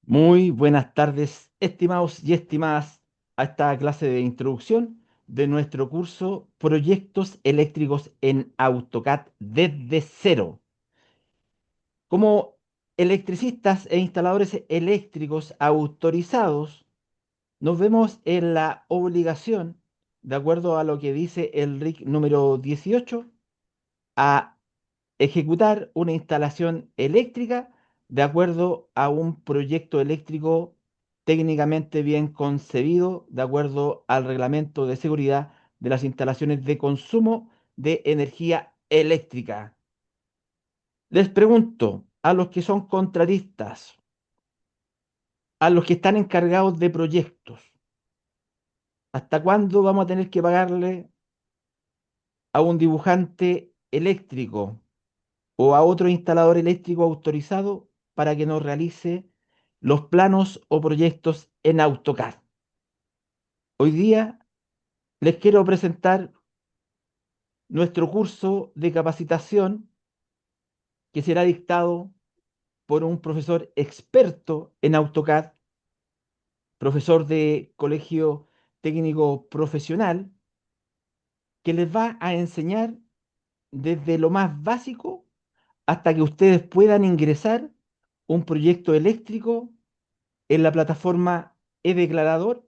Muy buenas tardes, estimados y estimadas, a esta clase de introducción de nuestro curso Proyectos eléctricos en AutoCAD desde cero. Como electricistas e instaladores eléctricos autorizados, nos vemos en la obligación, de acuerdo a lo que dice el RIC número 18, a ejecutar una instalación eléctrica de acuerdo a un proyecto eléctrico técnicamente bien concebido, de acuerdo al reglamento de seguridad de las instalaciones de consumo de energía eléctrica. Les pregunto a los que son contratistas, a los que están encargados de proyectos, ¿hasta cuándo vamos a tener que pagarle a un dibujante eléctrico o a otro instalador eléctrico autorizado para que nos realice los planos o proyectos en AutoCAD? Hoy día les quiero presentar nuestro curso de capacitación que será dictado por un profesor experto en AutoCAD, profesor de colegio técnico profesional, que les va a enseñar desde lo más básico hasta que ustedes puedan ingresar un proyecto eléctrico en la plataforma e-declarador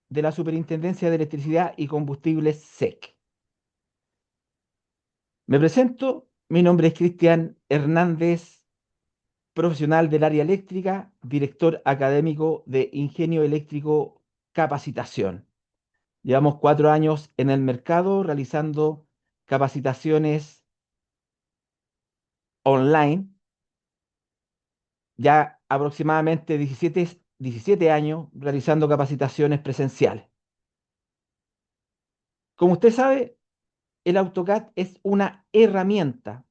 de la Superintendencia de Electricidad y Combustibles SEC. Me presento, mi nombre es Cristian Hernández, profesional del área eléctrica, director académico de Ingenio Eléctrico Capacitación. Llevamos 4 años en el mercado realizando capacitaciones online, ya aproximadamente 17 años realizando capacitaciones presenciales. Como usted sabe, el AutoCAD es una herramienta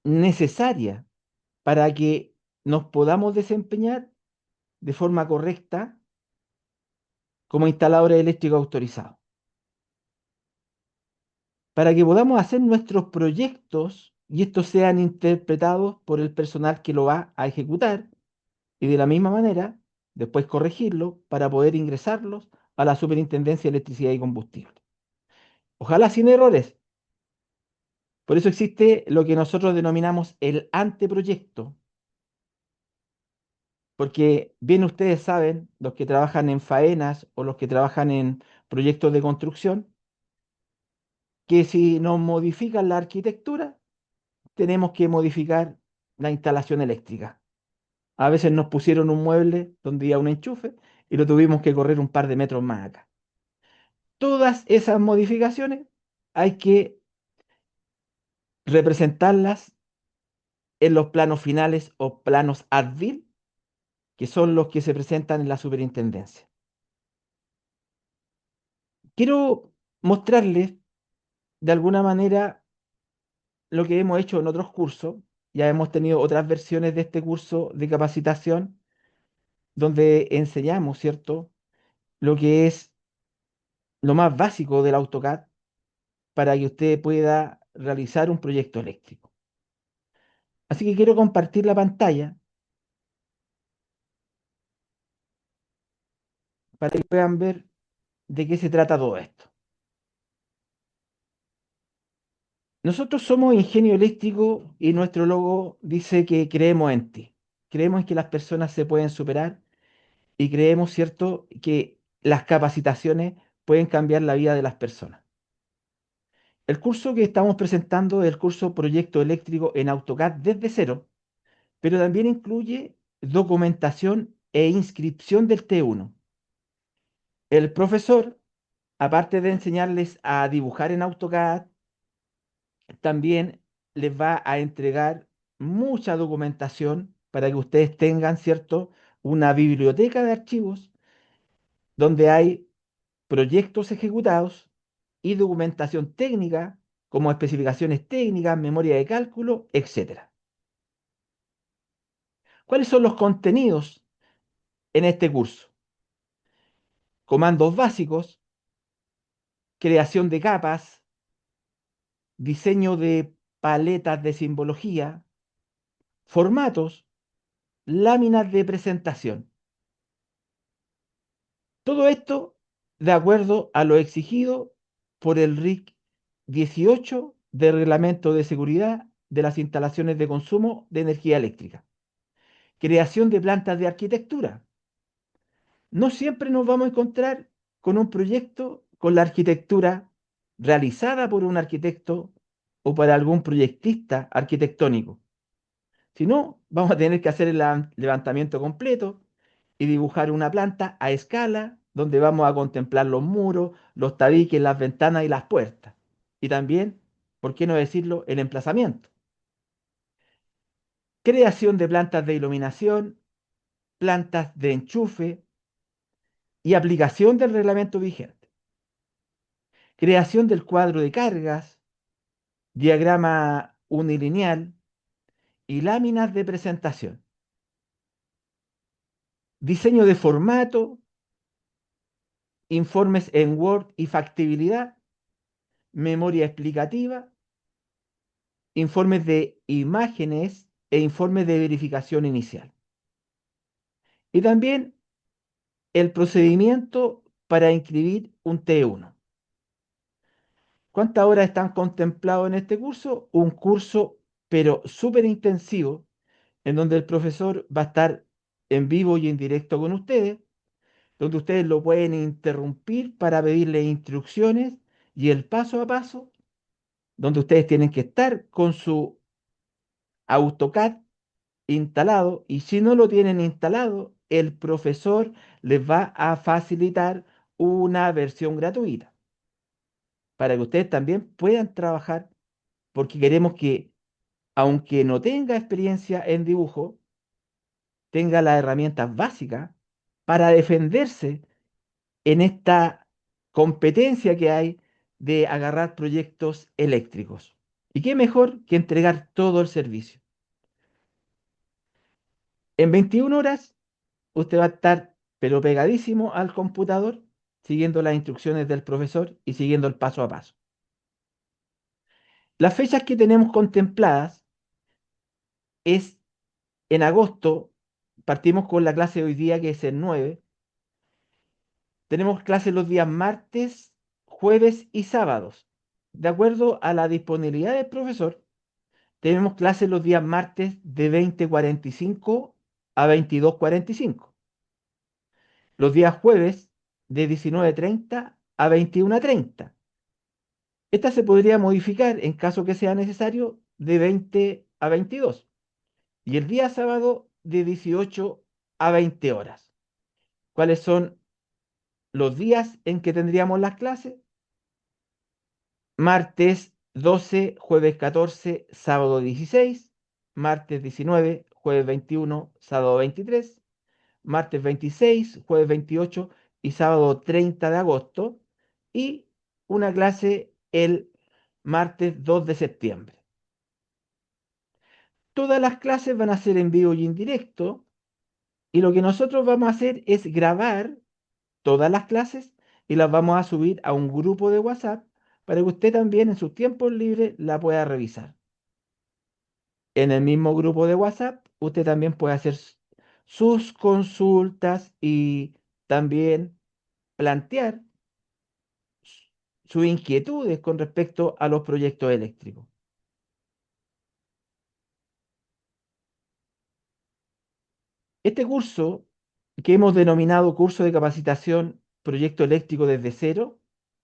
necesaria para que nos podamos desempeñar de forma correcta como instaladores eléctricos autorizados, para que podamos hacer nuestros proyectos y estos sean interpretados por el personal que lo va a ejecutar y de la misma manera después corregirlo para poder ingresarlos a la Superintendencia de Electricidad y Combustible. Ojalá sin errores. Por eso existe lo que nosotros denominamos el anteproyecto, porque bien ustedes saben, los que trabajan en faenas o los que trabajan en proyectos de construcción, que si nos modifican la arquitectura, tenemos que modificar la instalación eléctrica. A veces nos pusieron un mueble donde iba un enchufe y lo tuvimos que correr un par de metros más acá. Todas esas modificaciones hay que representarlas en los planos finales o planos ADVIL, que son los que se presentan en la superintendencia. Quiero mostrarles de alguna manera lo que hemos hecho en otros cursos. Ya hemos tenido otras versiones de este curso de capacitación donde enseñamos, ¿cierto?, lo que es lo más básico del AutoCAD para que usted pueda realizar un proyecto eléctrico. Así que quiero compartir la pantalla para que puedan ver de qué se trata todo esto. Nosotros somos Ingenio Eléctrico y nuestro logo dice que creemos en ti. Creemos en que las personas se pueden superar y creemos, ¿cierto?, que las capacitaciones pueden cambiar la vida de las personas. El curso que estamos presentando es el curso Proyecto Eléctrico en AutoCAD desde cero, pero también incluye documentación e inscripción del T1. El profesor, aparte de enseñarles a dibujar en AutoCAD, también les va a entregar mucha documentación para que ustedes tengan, ¿cierto?, una biblioteca de archivos donde hay proyectos ejecutados y documentación técnica como especificaciones técnicas, memoria de cálculo, etcétera. ¿Cuáles son los contenidos en este curso? Comandos básicos, creación de capas, diseño de paletas de simbología, formatos, láminas de presentación. Todo esto de acuerdo a lo exigido por el RIC 18 del Reglamento de Seguridad de las Instalaciones de Consumo de Energía Eléctrica. Creación de plantas de arquitectura. No siempre nos vamos a encontrar con un proyecto con la arquitectura realizada por un arquitecto o por algún proyectista arquitectónico. Si no, vamos a tener que hacer el levantamiento completo y dibujar una planta a escala donde vamos a contemplar los muros, los tabiques, las ventanas y las puertas. Y también, ¿por qué no decirlo?, el emplazamiento. Creación de plantas de iluminación, plantas de enchufe y aplicación del reglamento vigente. Creación del cuadro de cargas, diagrama unilineal y láminas de presentación. Diseño de formato, informes en Word y factibilidad, memoria explicativa, informes de imágenes e informes de verificación inicial. Y también el procedimiento para inscribir un T1. ¿Cuántas horas están contempladas en este curso? Un curso, pero súper intensivo, en donde el profesor va a estar en vivo y en directo con ustedes, donde ustedes lo pueden interrumpir para pedirle instrucciones y el paso a paso, donde ustedes tienen que estar con su AutoCAD instalado y si no lo tienen instalado, el profesor les va a facilitar una versión gratuita para que ustedes también puedan trabajar porque queremos que, aunque no tenga experiencia en dibujo, tenga las herramientas básicas para defenderse en esta competencia que hay de agarrar proyectos eléctricos. ¿Y qué mejor que entregar todo el servicio? En 21 horas, usted va a estar, pero pegadísimo al computador, siguiendo las instrucciones del profesor y siguiendo el paso a paso. Las fechas que tenemos contempladas es en agosto, partimos con la clase de hoy día, que es el 9. Tenemos clases los días martes, jueves y sábados. De acuerdo a la disponibilidad del profesor, tenemos clases los días martes de 20:45 a 22:45. Los días jueves de 19:30 a 21:30. Esta se podría modificar en caso que sea necesario de 20 a 22. Y el día sábado de 18 a 20 horas. ¿Cuáles son los días en que tendríamos las clases? Martes 12, jueves 14, sábado 16, martes 19, jueves 21, sábado 23, martes 26, jueves 28 y sábado 30 de agosto, y una clase el martes 2 de septiembre. Todas las clases van a ser en vivo y en directo, y lo que nosotros vamos a hacer es grabar todas las clases y las vamos a subir a un grupo de WhatsApp para que usted también en sus tiempos libres la pueda revisar. En el mismo grupo de WhatsApp, usted también puede hacer sus consultas y también plantear sus inquietudes con respecto a los proyectos eléctricos. Este curso, que hemos denominado curso de capacitación Proyecto Eléctrico desde cero,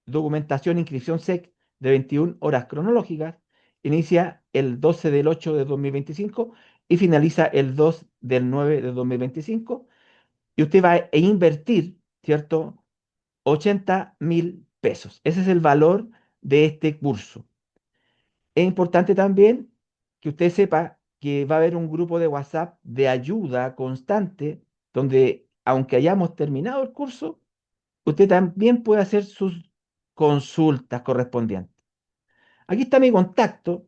documentación e inscripción SEC de 21 horas cronológicas, inicia el 12 del 8 de 2025 y finaliza el 2 del 9 de 2025. Y usted va a invertir, ¿cierto?, 80.000 pesos. Ese es el valor de este curso. Es importante también que usted sepa que va a haber un grupo de WhatsApp de ayuda constante donde, aunque hayamos terminado el curso, usted también puede hacer sus consultas correspondientes. Aquí está mi contacto,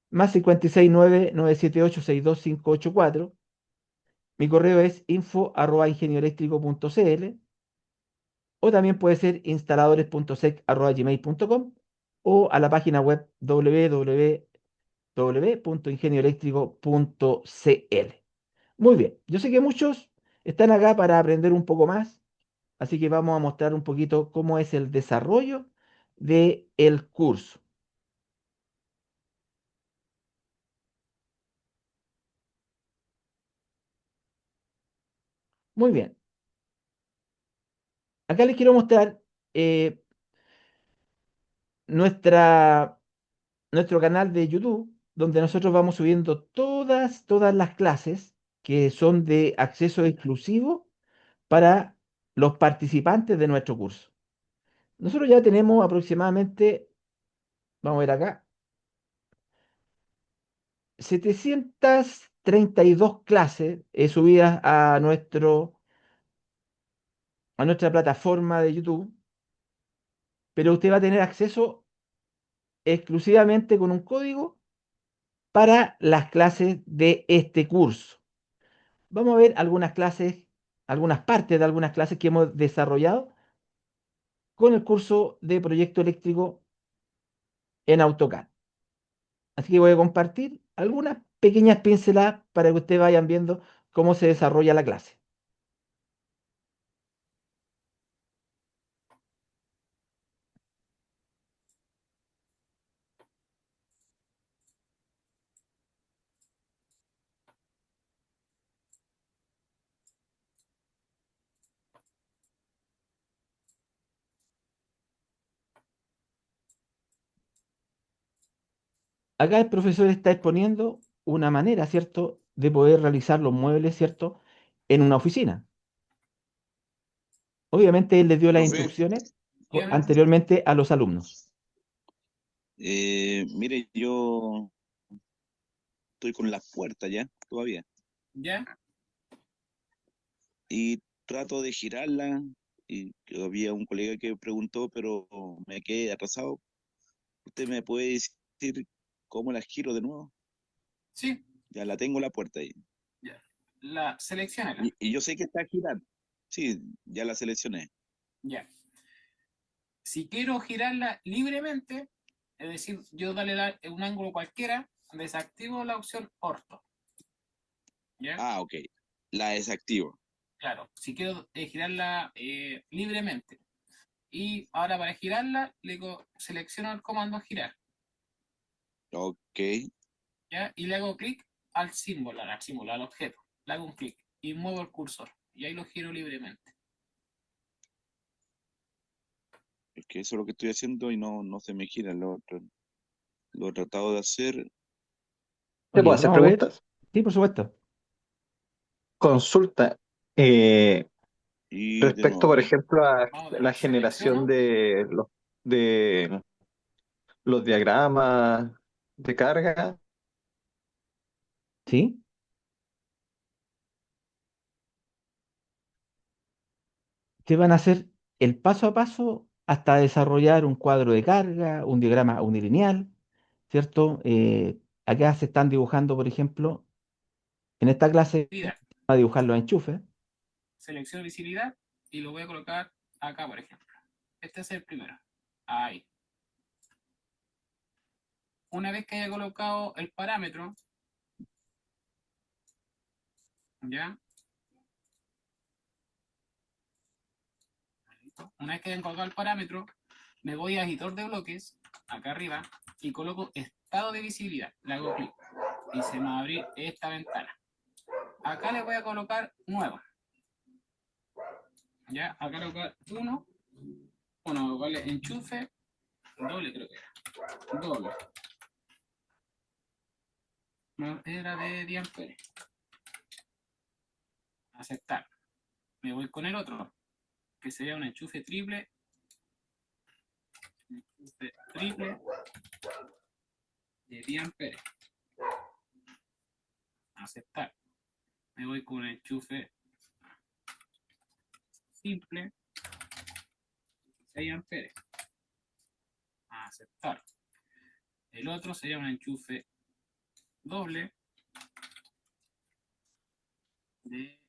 más 569-978-62584. Mi correo es info@ingenioeléctrico.cl o también puede ser instaladores.sec@gmail.com o a la página web www.ingenioeléctrico.cl. Muy bien. Yo sé que muchos están acá para aprender un poco más, así que vamos a mostrar un poquito cómo es el desarrollo del curso. Muy bien. Acá les quiero mostrar eh, nuestra, nuestro canal de YouTube, donde nosotros vamos subiendo todas las clases que son de acceso exclusivo para los participantes de nuestro curso. Nosotros ya tenemos aproximadamente, vamos a ver acá, 732 clases subidas a nuestra plataforma de YouTube, pero usted va a tener acceso exclusivamente con un código para las clases de este curso. Vamos a ver algunas clases, algunas partes de algunas clases que hemos desarrollado con el curso de proyecto eléctrico en AutoCAD. Así que voy a compartir algunas pequeñas pinceladas para que ustedes vayan viendo cómo se desarrolla la clase. Acá el profesor está exponiendo una manera, ¿cierto?, de poder realizar los muebles, ¿cierto?, en una oficina. Obviamente él les dio las Profe, instrucciones dígame. anteriormente a los alumnos. Mire, yo estoy con las puertas ya, todavía, ¿Ya? y trato de girarla, y había un colega que preguntó, pero me quedé atrasado. ¿Usted me puede decir cómo la giro de nuevo? Sí, Ya la tengo la puerta ahí. ya. Selecciónela. Y yo sé que está girando. Sí, ya la seleccioné. Ya. Si quiero girarla libremente, es decir, yo un ángulo cualquiera, desactivo la opción orto. ¿Ya? Ah, ok. La desactivo. Claro, si quiero girarla libremente. Y ahora para girarla, le digo, selecciono el comando girar. Ok. ¿Ya? Y le hago clic al objeto. Le hago un clic y muevo el cursor. Y ahí lo giro libremente. Es que eso es lo que estoy haciendo y no se me gira. Lo he tratado de hacer ¿Te Ok, puedo hacer vamos a ver. preguntas? Sí, por supuesto. Consulta. eh, y de Respecto, por nuevo. ejemplo, a Vamos de la nuevo. generación Selecciono. de los diagramas de carga. Sí. Te van a hacer el paso a paso hasta desarrollar un cuadro de carga, un diagrama unilineal, ¿cierto? Acá se están dibujando, por ejemplo, en esta clase, Vida. a dibujar los enchufes. Selecciono visibilidad y lo voy a colocar acá, por ejemplo. Este es el primero. Ahí. Una vez que haya colocado el parámetro, ¿ya? Una vez que hayan colocado el parámetro, me voy a editor de bloques, acá arriba, y coloco estado de visibilidad. Le hago clic y se me va a abrir esta ventana. Acá le voy a colocar nuevo. ¿Ya? Acá le voy a colocar uno, vale, enchufe, doble creo que era. Doble. No, era de 10 amperes. Aceptar. Me voy con el otro, que sería un enchufe triple. Enchufe triple de 10 amperes. Aceptar. Me voy con un enchufe simple, 6 amperes. Aceptar. El otro sería un enchufe doble de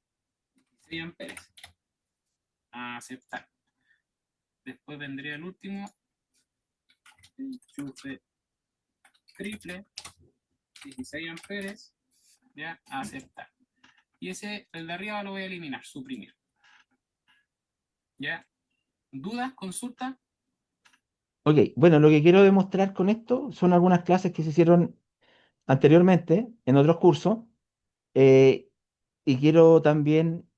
16 amperes. Aceptar. Después vendría el último, enchufe triple, 16 amperes, ya, aceptar. y el de arriba lo voy a eliminar, suprimir. ¿Ya? ¿Dudas? ¿Consultas? Ok, bueno, lo que quiero demostrar con esto son algunas clases que se hicieron anteriormente en otros cursos, eh, y quiero también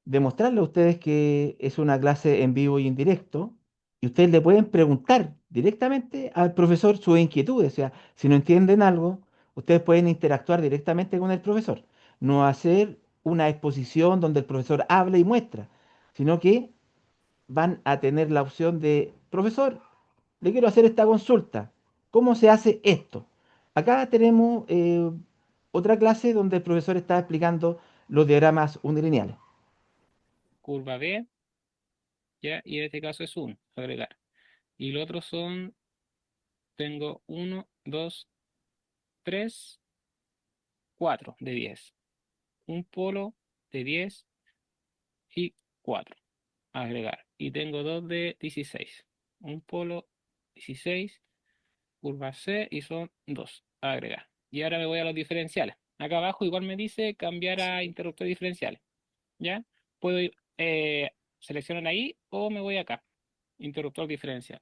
demostrarle a ustedes que es una clase en vivo y en directo, y ustedes le pueden preguntar directamente al profesor sus inquietudes. O sea, si no entienden algo, ustedes pueden interactuar directamente con el profesor, no hacer una exposición donde el profesor habla y muestra, sino que van a tener la opción de, profesor, le quiero hacer esta consulta. ¿Cómo se hace esto? Acá tenemos otra clase donde el profesor está explicando los diagramas unilineales. Curva B, ¿ya? Y en este caso es 1, agregar. Y los otros son, tengo 1, 2, 3, 4 de 10. Un polo de 10 y 4, agregar. Y tengo 2 de 16. Un polo 16, curva C y son 2, agregar. Y ahora me voy a los diferenciales. Acá abajo igual me dice cambiar a interruptor diferenciales. ¿Ya? Puedo ir, seleccionar ahí o me voy acá. Interruptor diferencial.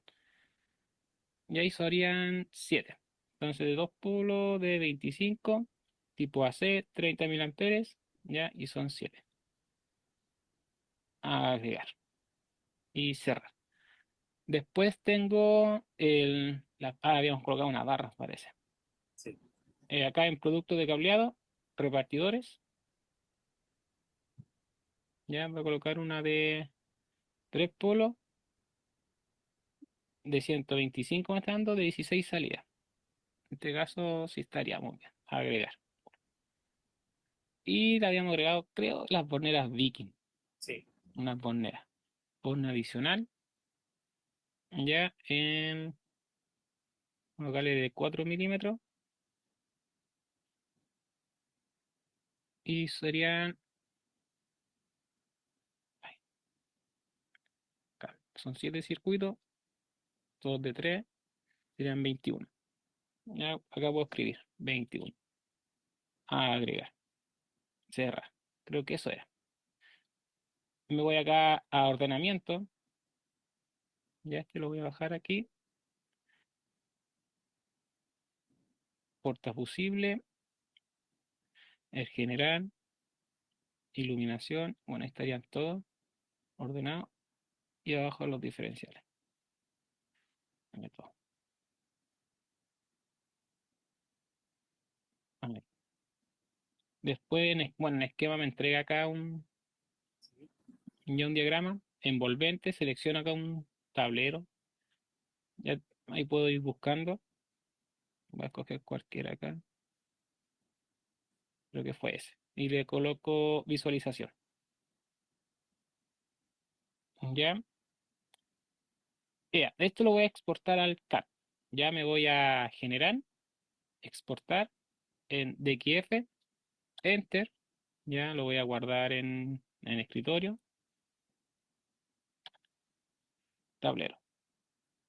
Y ahí serían 7. Entonces, de 2 polos de 25, tipo AC, 30.000 amperes, ¿ya? Y son 7. Agregar y cerrar. Después tengo habíamos colocado una barra, parece. Sí. Acá en producto de cableado, repartidores, ya voy a colocar una de 3 polos, de 125 me está dando, de 16 salidas. En este caso sí estaría muy bien. Agregar. Y le habíamos agregado, creo, las borneras Viking. Sí. Unas borneras. Borne adicional. Ya en locales de 4 milímetros. Y serían. Ay, acá, son 7 circuitos. 2 de 3. Serían 21. Ya acá puedo escribir 21. Agregar. Cerrar. Creo que eso era. Me voy acá a ordenamiento. Ya este lo voy a bajar aquí. Porta fusible. El general. Iluminación. Bueno, ahí estarían todos ordenados. Y abajo los diferenciales. Todo. Ahí. Después, bueno, en esquema me entrega acá ya un diagrama envolvente. Selecciono acá un tablero. Ya ahí puedo ir buscando. Voy a escoger cualquiera acá. Creo que fue ese. Y le coloco visualización. Ya. Ya, esto lo voy a exportar al CAD. Ya me voy a generar, exportar en DXF, Enter. Ya lo voy a guardar en escritorio. Tablero.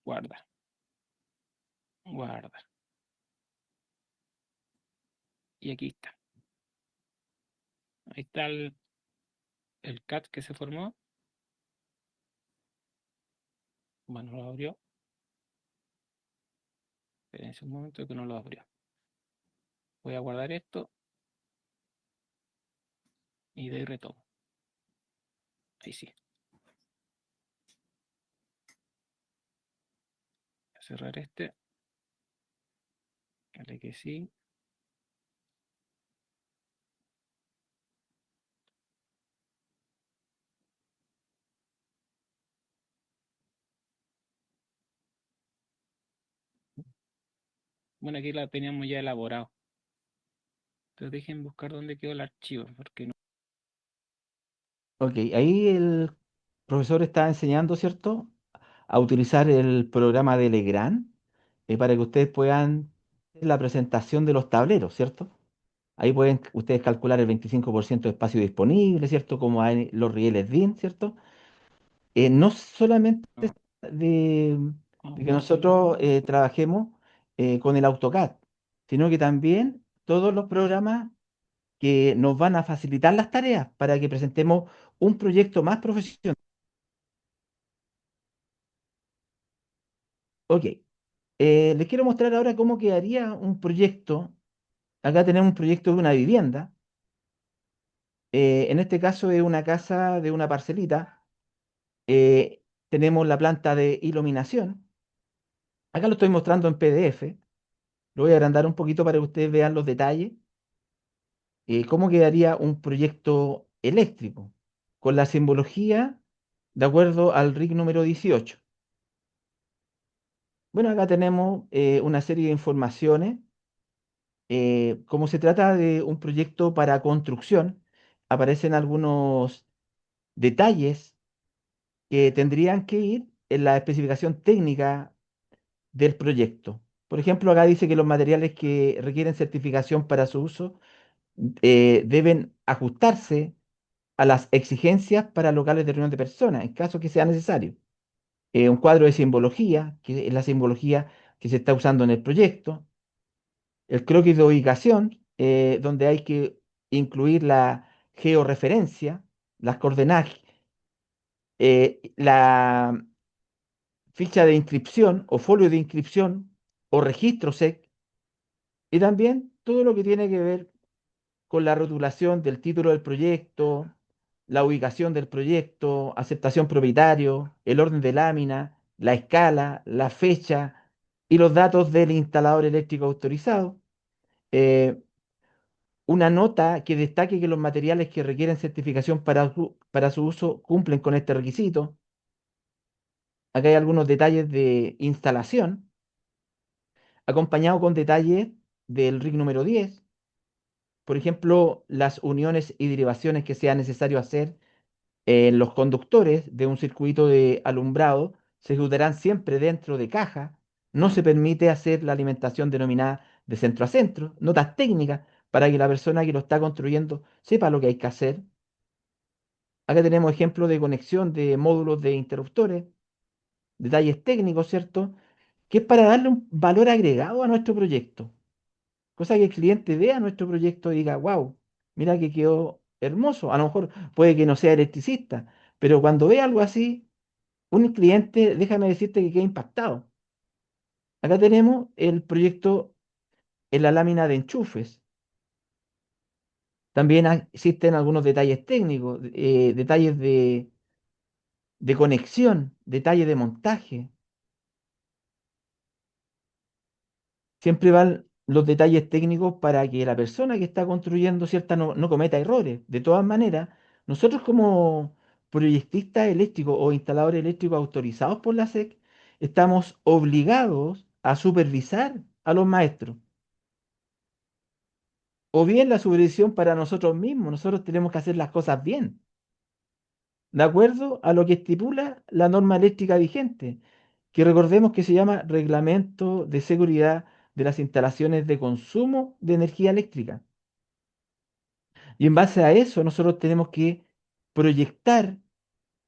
Guarda. Guarda. Y aquí está. Ahí está el CAD que se formó. Bueno, lo abrió. Espérense un momento que no lo abrió. Voy a guardar esto y de ahí retomo. Ahí sí. Voy a cerrar este. Dale que sí. Bueno, aquí la teníamos ya elaborado. Entonces dejen buscar dónde quedó el archivo, porque no. Ok, ahí el profesor está enseñando, ¿cierto? A utilizar el programa de Legrand, para que ustedes puedan hacer la presentación de los tableros, ¿cierto? Ahí pueden ustedes calcular el 25% de espacio disponible, ¿cierto? Como hay los rieles DIN, ¿cierto? No solamente No, de, no, de que nosotros trabajemos con el AutoCAD, sino que también todos los programas que nos van a facilitar las tareas para que presentemos un proyecto más profesional. Ok, les quiero mostrar ahora cómo quedaría un proyecto. Acá tenemos un proyecto de una vivienda. En este caso es una casa de una parcelita. Tenemos la planta de iluminación. Acá lo estoy mostrando en PDF. Lo voy a agrandar un poquito para que ustedes vean los detalles. ¿Cómo quedaría un proyecto eléctrico? Con la simbología de acuerdo al RIC número 18. Bueno, acá tenemos una serie de informaciones. Como se trata de un proyecto para construcción, aparecen algunos detalles que tendrían que ir en la especificación técnica del proyecto. Por ejemplo, acá dice que los materiales que requieren certificación para su uso deben ajustarse a las exigencias para locales de reunión de personas, en caso que sea necesario. Un cuadro de simbología, que es la simbología que se está usando en el proyecto. El croquis de ubicación, donde hay que incluir la georreferencia, las coordenadas, la ficha de inscripción o folio de inscripción o registro SEC, y también todo lo que tiene que ver con la rotulación del título del proyecto, la ubicación del proyecto, aceptación propietario, el orden de lámina, la escala, la fecha y los datos del instalador eléctrico autorizado. Eh, una nota que destaque que los materiales que requieren certificación para su uso cumplen con este requisito. Acá hay algunos detalles de instalación, acompañado con detalles del RIC número 10. Por ejemplo, las uniones y derivaciones que sea necesario hacer en los conductores de un circuito de alumbrado se ejecutarán siempre dentro de caja. No se permite hacer la alimentación denominada de centro a centro. Notas técnicas para que la persona que lo está construyendo sepa lo que hay que hacer. Acá tenemos ejemplos de conexión de módulos de interruptores, detalles técnicos, ¿cierto? Que es para darle un valor agregado a nuestro proyecto. Cosa que el cliente vea nuestro proyecto y diga, wow, mira que quedó hermoso. A lo mejor puede que no sea electricista, pero cuando ve algo así, un cliente, déjame decirte que queda impactado. Acá tenemos el proyecto en la lámina de enchufes. También existen algunos detalles técnicos, detalles de conexión, detalles de montaje. Siempre van los detalles técnicos para que la persona que está construyendo cierta no cometa errores. De todas maneras, nosotros como proyectistas eléctricos o instaladores eléctricos autorizados por la SEC, estamos obligados a supervisar a los maestros. O bien la supervisión para nosotros mismos. Nosotros tenemos que hacer las cosas bien, de acuerdo a lo que estipula la norma eléctrica vigente, que recordemos que se llama Reglamento de Seguridad de las Instalaciones de Consumo de Energía Eléctrica. Y en base a eso, nosotros tenemos que proyectar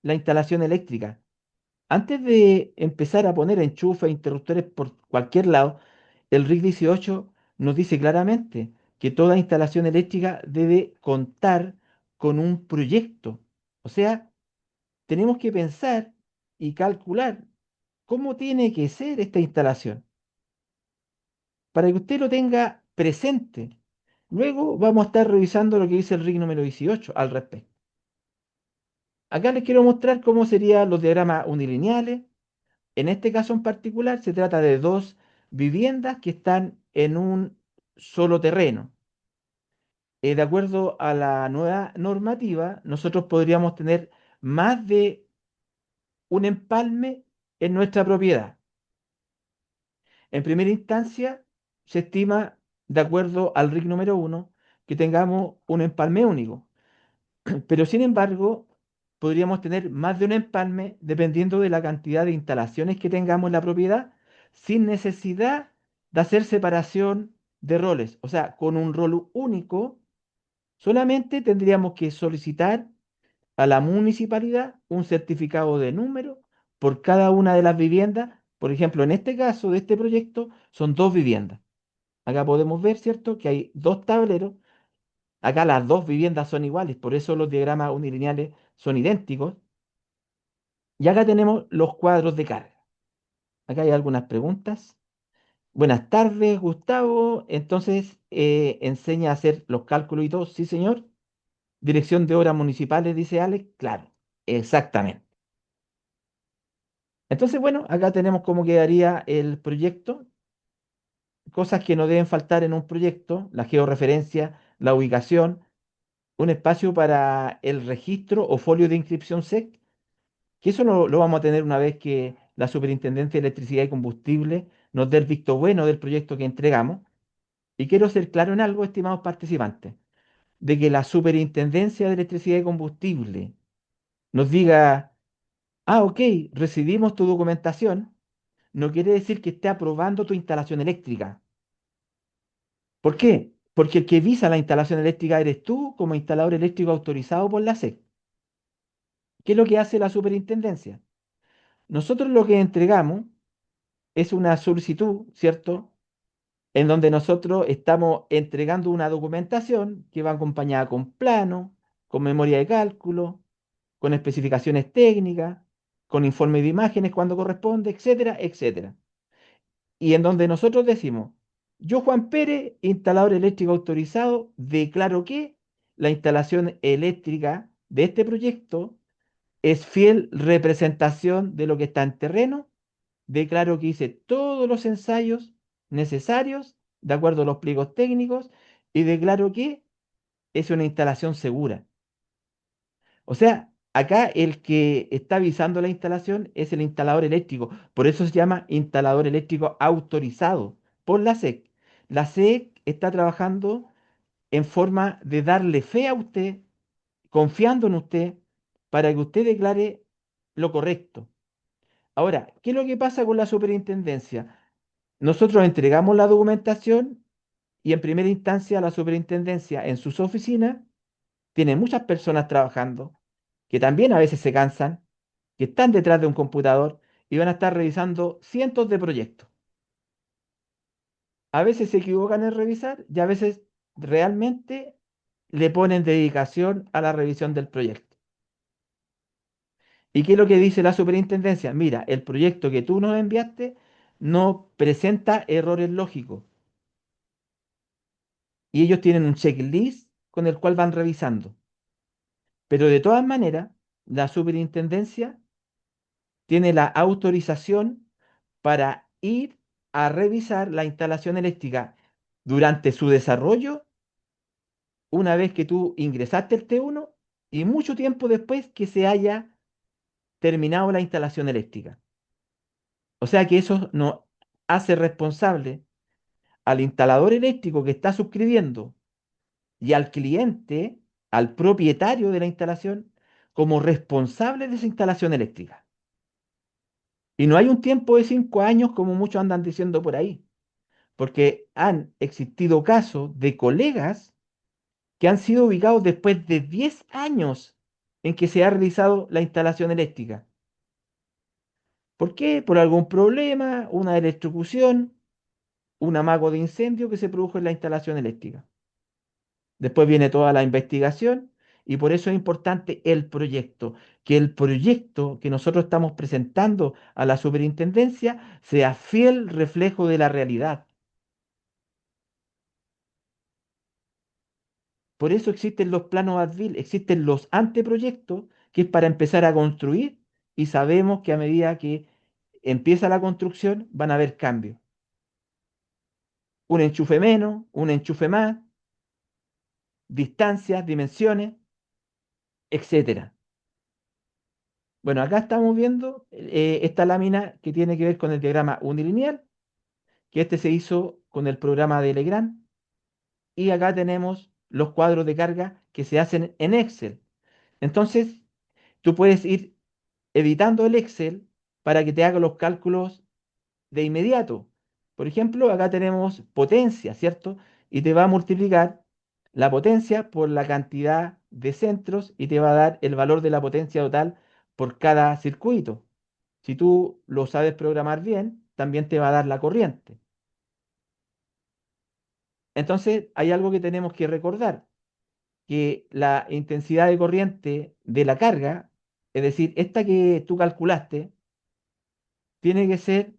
la instalación eléctrica. Antes de empezar a poner enchufes, interruptores por cualquier lado, el RIC 18 nos dice claramente que toda instalación eléctrica debe contar con un proyecto. O sea, tenemos que pensar y calcular cómo tiene que ser esta instalación para que usted lo tenga presente. Luego vamos a estar revisando lo que dice el RIC número 18 al respecto. Acá les quiero mostrar cómo serían los diagramas unilineales. En este caso en particular se trata de dos viviendas que están en un solo terreno. De acuerdo a la nueva normativa, nosotros podríamos tener más de un empalme en nuestra propiedad. En primera instancia, se estima, de acuerdo al RIC número 1, que tengamos un empalme único. Pero sin embargo, podríamos tener más de un empalme dependiendo de la cantidad de instalaciones que tengamos en la propiedad, sin necesidad de hacer separación de roles. O sea, con un rol único, solamente tendríamos que solicitar a la municipalidad un certificado de número por cada una de las viviendas. Por ejemplo, en este caso de este proyecto son dos viviendas. Acá podemos ver, ¿cierto?, que hay dos tableros Acá las dos viviendas son iguales, por eso los diagramas unilineales son idénticos. Y acá tenemos los cuadros de carga. Acá hay algunas preguntas. Buenas tardes, Gustavo. Entonces, enseña a hacer los cálculos y todo. Sí, señor. Dirección de obras municipales, dice Alex. Claro, exactamente. Entonces, bueno, acá tenemos cómo quedaría el proyecto. Cosas que no deben faltar en un proyecto: la georreferencia, la ubicación, un espacio para el registro o folio de inscripción SEC, que eso lo vamos a tener una vez que la Superintendencia de Electricidad y Combustible nos dé el visto bueno del proyecto que entregamos. Y quiero ser claro en algo, estimados participantes, de que la Superintendencia de Electricidad y Combustible nos diga, ah, ok, recibimos tu documentación, no quiere decir que esté aprobando tu instalación eléctrica. ¿Por qué? Porque el que visa la instalación eléctrica eres tú como instalador eléctrico autorizado por la SEC. ¿Qué es lo que hace la Superintendencia? Nosotros lo que entregamos es una solicitud, ¿cierto? En donde nosotros estamos entregando una documentación que va acompañada con plano, con memoria de cálculo, con especificaciones técnicas, con informe de imágenes cuando corresponde, etcétera, etcétera. Y en donde nosotros decimos, yo, Juan Pérez, instalador eléctrico autorizado, declaro que la instalación eléctrica de este proyecto es fiel representación de lo que está en terreno. Declaro que hice todos los ensayos necesarios de acuerdo a los pliegos técnicos y declaro que es una instalación segura. O sea, acá el que está avisando la instalación es el instalador eléctrico. Por eso se llama instalador eléctrico autorizado por la SEC. La SEC está trabajando en forma de darle fe a usted, confiando en usted, para que usted declare lo correcto. Ahora, ¿qué es lo que pasa con la superintendencia? Nosotros entregamos la documentación y en primera instancia la superintendencia en sus oficinas tiene muchas personas trabajando que también a veces se cansan, que están detrás de un computador y van a estar revisando cientos de proyectos. A veces se equivocan en revisar y a veces realmente le ponen dedicación a la revisión del proyecto. ¿Y qué es lo que dice la superintendencia? Mira, el proyecto que tú nos enviaste no presenta errores lógicos. Y ellos tienen un checklist con el cual van revisando. Pero de todas maneras, la superintendencia tiene la autorización para ir a revisar la instalación eléctrica durante su desarrollo, una vez que tú ingresaste el T1 y mucho tiempo después que se haya terminado la instalación eléctrica. O sea que eso no hace responsable al instalador eléctrico que está suscribiendo y al cliente, al propietario de la instalación, como responsable de esa instalación eléctrica. Y no hay un tiempo de 5 años como muchos andan diciendo por ahí, porque han existido casos de colegas que han sido ubicados después de 10 años en que se ha realizado la instalación eléctrica. ¿Por qué? Por algún problema, una electrocución, un amago de incendio que se produjo en la instalación eléctrica. Después viene toda la investigación y por eso es importante el proyecto, que el proyecto que nosotros estamos presentando a la superintendencia sea fiel reflejo de la realidad. Por eso existen los planos ADVIL, existen los anteproyectos, que es para empezar a construir y sabemos que a medida que empieza la construcción van a haber cambios. Un enchufe menos, un enchufe más, distancias, dimensiones, etcétera. Bueno, acá estamos viendo esta lámina que tiene que ver con el diagrama unilineal, que este se hizo con el programa de Legrand, y acá tenemos los cuadros de carga que se hacen en Excel. Entonces, tú puedes ir editando el Excel para que te haga los cálculos de inmediato. Por ejemplo, acá tenemos potencia, ¿cierto? Y te va a multiplicar la potencia por la cantidad de centros y te va a dar el valor de la potencia total por cada circuito. Si tú lo sabes programar bien, también te va a dar la corriente. Entonces, hay algo que tenemos que recordar. que la intensidad de corriente de la carga, es decir, esta que tú calculaste, tiene que ser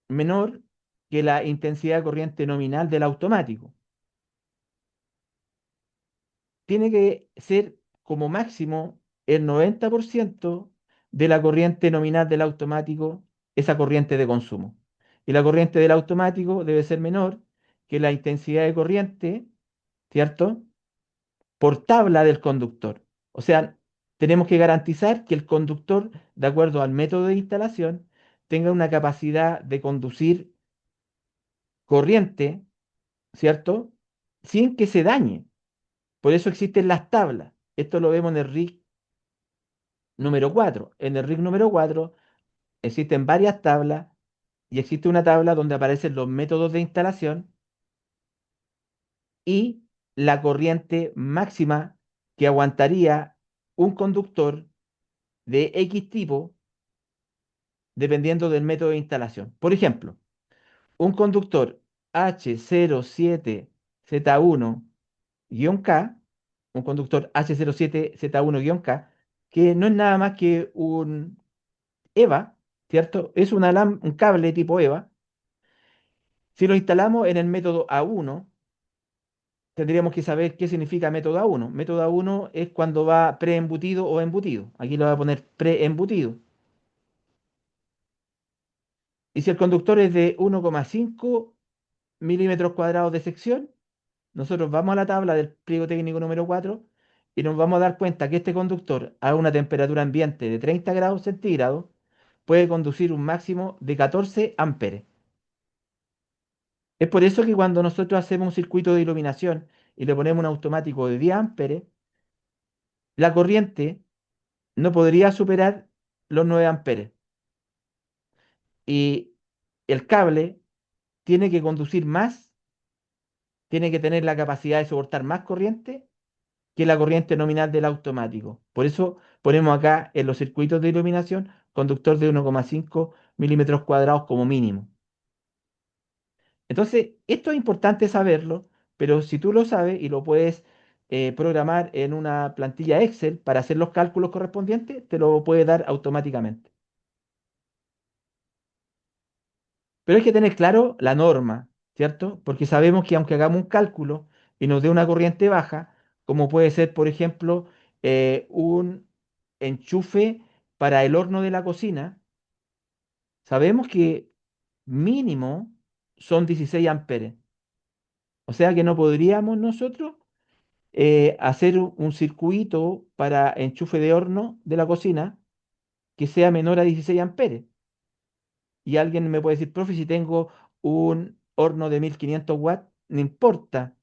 menor que la intensidad de corriente nominal del automático. Tiene que ser como máximo el 90% de la corriente nominal del automático, esa corriente de consumo. Y la corriente del automático debe ser menor que la intensidad de corriente, ¿cierto? Por tabla del conductor. O sea, tenemos que garantizar que el conductor, de acuerdo al método de instalación, tenga una capacidad de conducir corriente, ¿cierto? Sin que se dañe. Por eso existen las tablas. Esto lo vemos en el RIC número 4. En el RIC número 4 existen varias tablas y existe una tabla donde aparecen los métodos de instalación y la corriente máxima que aguantaría un conductor de X tipo dependiendo del método de instalación. Por ejemplo, un conductor H07Z1-K, un conductor H07Z1-K, que no es nada más que un EVA, ¿cierto? Es un cable tipo EVA. Si lo instalamos en el método A1, tendríamos que saber qué significa método A1. Método A1 es cuando va preembutido o embutido. Aquí le voy a poner preembutido. Y si el conductor es de 1,5 milímetros cuadrados de sección, nosotros vamos a la tabla del pliego técnico número 4 y nos vamos a dar cuenta que este conductor a una temperatura ambiente de 30 grados centígrados puede conducir un máximo de 14 amperes. Es por eso que cuando nosotros hacemos un circuito de iluminación y le ponemos un automático de 10 amperes, la corriente no podría superar los 9 amperes. Y el cable tiene que conducir más, tiene que tener la capacidad de soportar más corriente que la corriente nominal del automático. Por eso ponemos acá en los circuitos de iluminación conductor de 1,5 milímetros cuadrados como mínimo. Entonces, esto es importante saberlo, pero si tú lo sabes y lo puedes programar en una plantilla Excel para hacer los cálculos correspondientes, te lo puede dar automáticamente. Pero hay que tener claro la norma, ¿cierto? Porque sabemos que aunque hagamos un cálculo y nos dé una corriente baja, como puede ser, por ejemplo, un enchufe para el horno de la cocina, sabemos que mínimo son 16 amperes. O sea que no podríamos nosotros hacer un circuito para enchufe de horno de la cocina que sea menor a 16 amperes. Y alguien me puede decir, profe, si tengo un horno de 1500 watts, no importa.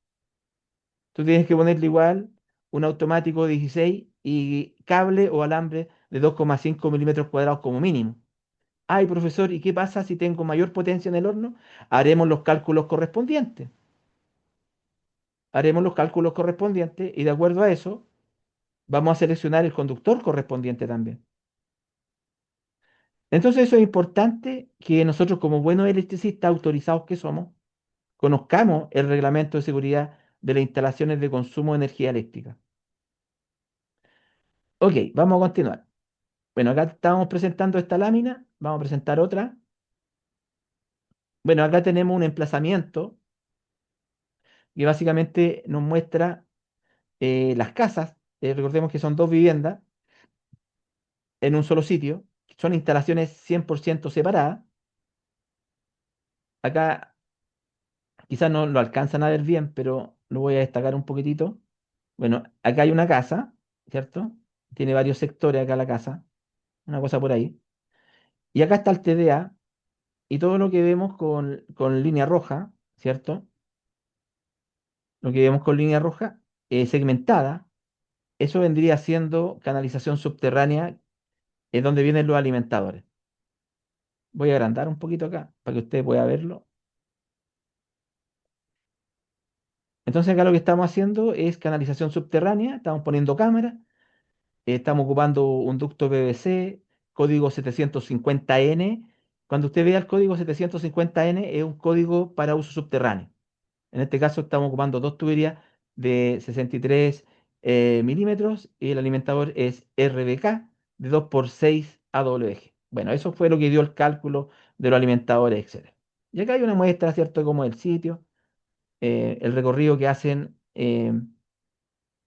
Tú tienes que ponerle igual un automático 16 y cable o alambre de 2,5 milímetros cuadrados como mínimo. Ay, profesor, ¿y qué pasa si tengo mayor potencia en el horno? Haremos los cálculos correspondientes. Haremos los cálculos correspondientes y de acuerdo a eso vamos a seleccionar el conductor correspondiente también. Entonces eso es importante que nosotros como buenos electricistas autorizados que somos, conozcamos el reglamento de seguridad de las instalaciones de consumo de energía eléctrica. Ok, vamos a continuar. Bueno, acá estamos presentando esta lámina, vamos a presentar otra. Bueno, acá tenemos un emplazamiento que básicamente nos muestra las casas. Recordemos que son dos viviendas en un solo sitio. Son instalaciones 100% separadas. Acá quizás no lo alcanzan a ver bien, pero lo voy a destacar un poquitito. Bueno, acá hay una casa, ¿cierto? Tiene varios sectores acá la casa, una cosa por ahí. Y acá está el TDA y todo lo que vemos con línea roja, ¿cierto? Lo que vemos con línea roja segmentada, eso vendría siendo canalización subterránea, es donde vienen los alimentadores. Voy a agrandar un poquito acá para que usted pueda verlo. Entonces acá lo que estamos haciendo es canalización subterránea, estamos poniendo cámaras, estamos ocupando un ducto PVC, código 750N. Cuando usted vea el código 750N es un código para uso subterráneo. En este caso estamos ocupando dos tuberías de 63 milímetros y el alimentador es RBK de 2 por 6 AWG. Bueno, eso fue lo que dio el cálculo de los alimentadores, etcétera. Y acá hay una muestra, ¿cierto?, como el sitio, el recorrido que hacen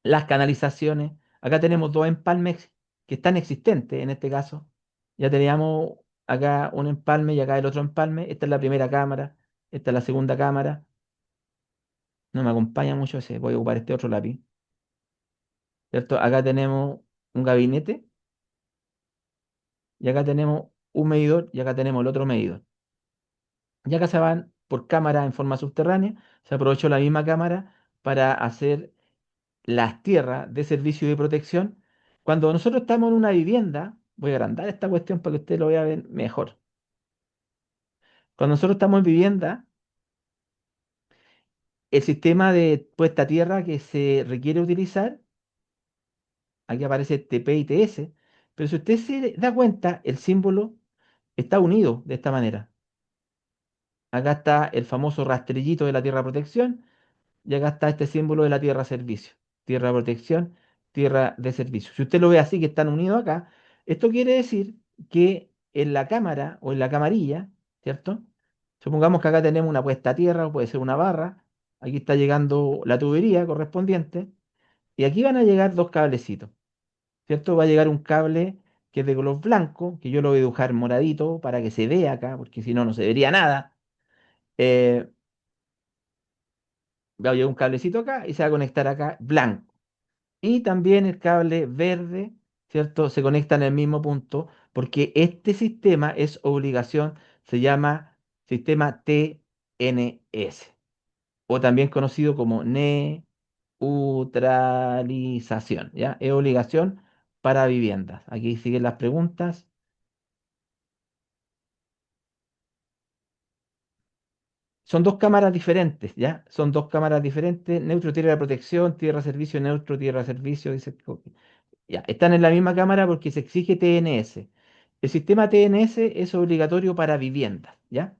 las canalizaciones. Acá tenemos dos empalmes que están existentes en este caso. Ya teníamos acá un empalme y acá el otro empalme. Esta es la primera cámara, esta es la segunda cámara. No me acompaña mucho ese, voy a ocupar este otro lápiz. ¿Cierto? Acá tenemos un gabinete y acá tenemos un medidor y acá tenemos el otro medidor. Y acá se van por cámara en forma subterránea. Se aprovechó la misma cámara para hacer las tierras de servicio y de protección. Cuando nosotros estamos en una vivienda, voy a agrandar esta cuestión para que usted lo vea mejor. Cuando nosotros estamos en vivienda, el sistema de puesta a tierra que se requiere utilizar, aquí aparece TP y TS, pero si usted se da cuenta, el símbolo está unido de esta manera. Acá está el famoso rastrillito de la tierra protección y acá está este símbolo de la tierra servicio. Tierra de protección, tierra de servicio. Si usted lo ve así, que están unidos acá, esto quiere decir que en la cámara o en la camarilla, ¿cierto? Supongamos que acá tenemos una puesta a tierra, o puede ser una barra. Aquí está llegando la tubería correspondiente. Y aquí van a llegar dos cablecitos, ¿cierto? Va a llegar un cable que es de color blanco, que yo lo voy a dibujar moradito para que se vea acá, porque si no, no se vería nada. Eh, Va a llegar un cablecito acá y se va a conectar acá blanco. Y también el cable verde, ¿cierto? Se conecta en el mismo punto porque este sistema es obligación, se llama sistema TNS o también conocido como neutralización, ¿ya? Es obligación para viviendas. Aquí siguen las preguntas. Son dos cámaras diferentes, ¿ya? Son dos cámaras diferentes. Neutro, tierra de protección, tierra servicio, neutro, tierra servicio, dice. Ya, están en la misma cámara porque se exige TNS. El sistema TNS es obligatorio para viviendas, ¿ya?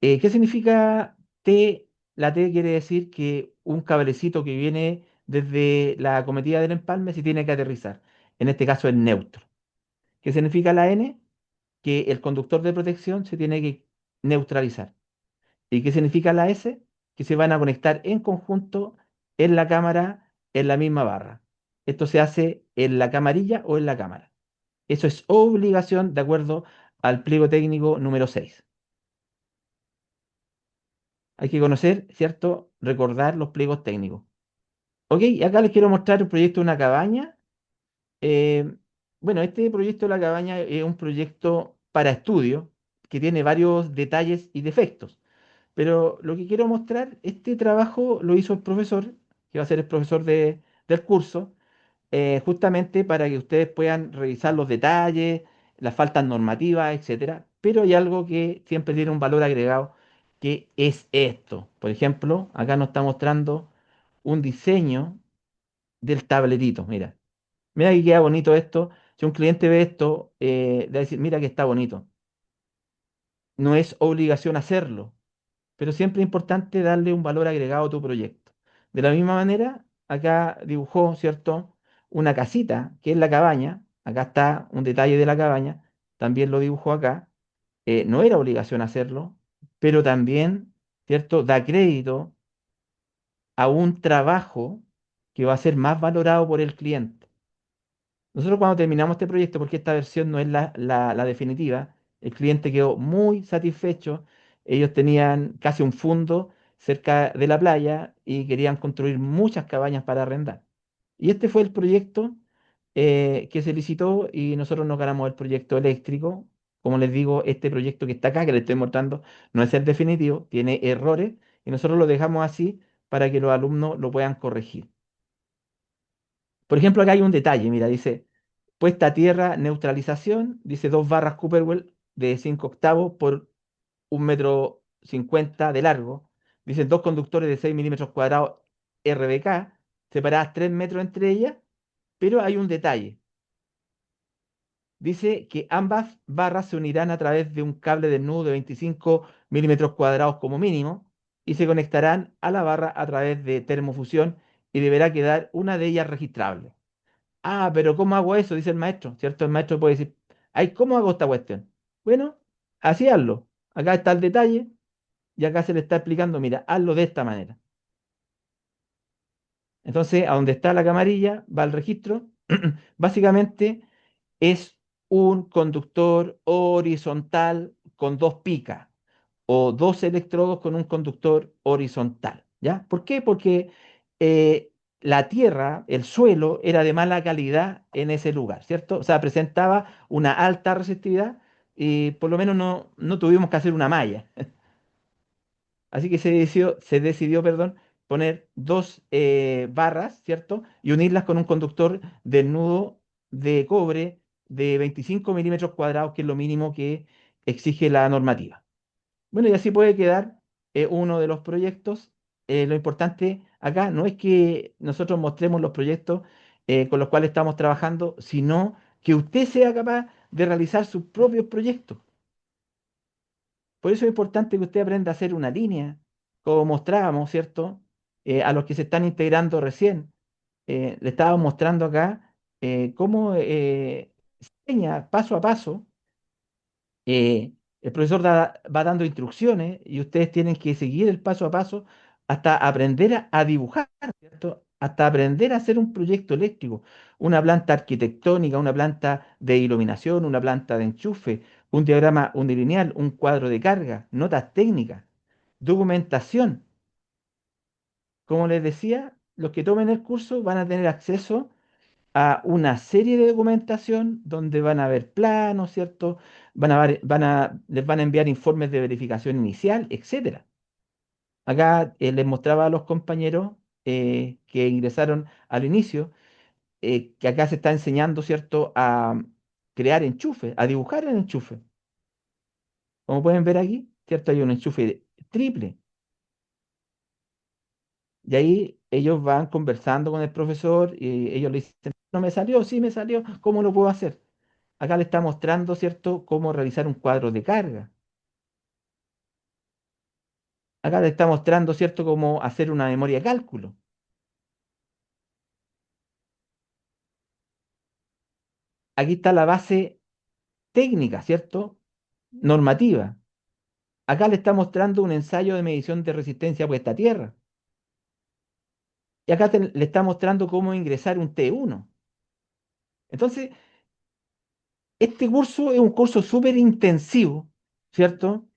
¿Qué significa T? La T quiere decir que un cablecito que viene desde la acometida del empalme se tiene que aterrizar. En este caso, el neutro. ¿Qué significa la N? Que el conductor de protección se tiene que neutralizar. ¿Y qué significa la S? Que se van a conectar en conjunto en la cámara, en la misma barra. Esto se hace en la camarilla o en la cámara. Eso es obligación de acuerdo al pliego técnico número 6. Hay que conocer, ¿cierto? Recordar los pliegos técnicos. Ok, y acá les quiero mostrar el proyecto de una cabaña. Eh, bueno, este proyecto de la cabaña es un proyecto para estudio que tiene varios detalles y defectos. Pero lo que quiero mostrar, este trabajo lo hizo el profesor, que va a ser el profesor del curso, justamente para que ustedes puedan revisar los detalles, las faltas normativas, etcétera. Pero hay algo que siempre tiene un valor agregado, que es esto. Por ejemplo, acá nos está mostrando un diseño del tablerito. Mira, mira que queda bonito esto. Si un cliente ve esto, le va a decir, mira que está bonito. No es obligación hacerlo, pero siempre es importante darle un valor agregado a tu proyecto. De la misma manera, acá dibujó, ¿cierto? Una casita, que es la cabaña. Acá está un detalle de la cabaña. También lo dibujó acá. No era obligación hacerlo, pero también, ¿cierto? Da crédito a un trabajo que va a ser más valorado por el cliente. Nosotros cuando terminamos este proyecto, porque esta versión no es la definitiva, el cliente quedó muy satisfecho. Ellos tenían casi un fondo cerca de la playa y querían construir muchas cabañas para arrendar. Y este fue el proyecto que se licitó y nosotros nos ganamos el proyecto eléctrico. Como les digo, este proyecto que está acá, que les estoy mostrando, no es el definitivo, tiene errores y nosotros lo dejamos así para que los alumnos lo puedan corregir. Por ejemplo, acá hay un detalle, mira, dice puesta a tierra, neutralización, dice 2 barras Cooperwell de 5 octavos por 1,50 m de largo. Dicen dos conductores de 6 milímetros cuadrados RBK, separadas 3 metros entre ellas, pero hay un detalle. Dice que ambas barras se unirán a través de un cable de nudo de 25 milímetros cuadrados como mínimo y se conectarán a la barra a través de termofusión y deberá quedar una de ellas registrable. Ah, pero ¿cómo hago eso? Dice el maestro, ¿cierto? El maestro puede decir, ay, ¿cómo hago esta cuestión? Bueno, así hazlo. Acá está el detalle y acá se le está explicando, mira, hazlo de esta manera. Entonces, a donde está la camarilla va el registro. Básicamente es un conductor horizontal con dos picas o dos electrodos con un conductor horizontal. ¿Ya? ¿Por qué? Porque la tierra, el suelo, era de mala calidad en ese lugar, ¿cierto? O sea, presentaba una alta resistividad y por lo menos no tuvimos que hacer una malla. Así que se decidió, perdón, poner dos barras, ¿cierto? Y unirlas con un conductor del nudo de cobre de 25 milímetros cuadrados, que es lo mínimo que exige la normativa. Bueno, y así puede quedar uno de los proyectos. Lo importante acá no es que nosotros mostremos los proyectos con los cuales estamos trabajando, sino que usted sea capaz de realizar sus propios proyectos. Por eso es importante que usted aprenda a hacer una línea, como mostrábamos, ¿cierto? A los que se están integrando recién. Le estábamos mostrando acá cómo se enseña paso a paso. El profesor va dando instrucciones y ustedes tienen que seguir el paso a paso hasta aprender a dibujar, ¿cierto? Hasta aprender a hacer un proyecto eléctrico, una planta arquitectónica, una planta de iluminación, una planta de enchufe, un diagrama unilineal, un cuadro de carga, notas técnicas, documentación. Como les decía, los que tomen el curso van a tener acceso a una serie de documentación donde van a ver planos, ¿cierto? Les van a enviar informes de verificación inicial, etcétera. Acá les mostraba a los compañeros que ingresaron al inicio, que acá se está enseñando, ¿cierto?, a crear enchufes, a dibujar el enchufe. Como pueden ver aquí, ¿cierto? Hay un enchufe triple. Y ahí ellos van conversando con el profesor y ellos le dicen, no me salió, sí me salió, ¿cómo lo puedo hacer? Acá le está mostrando, ¿cierto?, cómo realizar un cuadro de carga. Acá le está mostrando, ¿cierto?, cómo hacer una memoria de cálculo. Aquí está la base técnica, ¿cierto? Normativa. Acá le está mostrando un ensayo de medición de resistencia puesta a tierra. Y acá le está mostrando cómo ingresar un T1. Entonces, este curso es un curso súper intensivo, ¿cierto?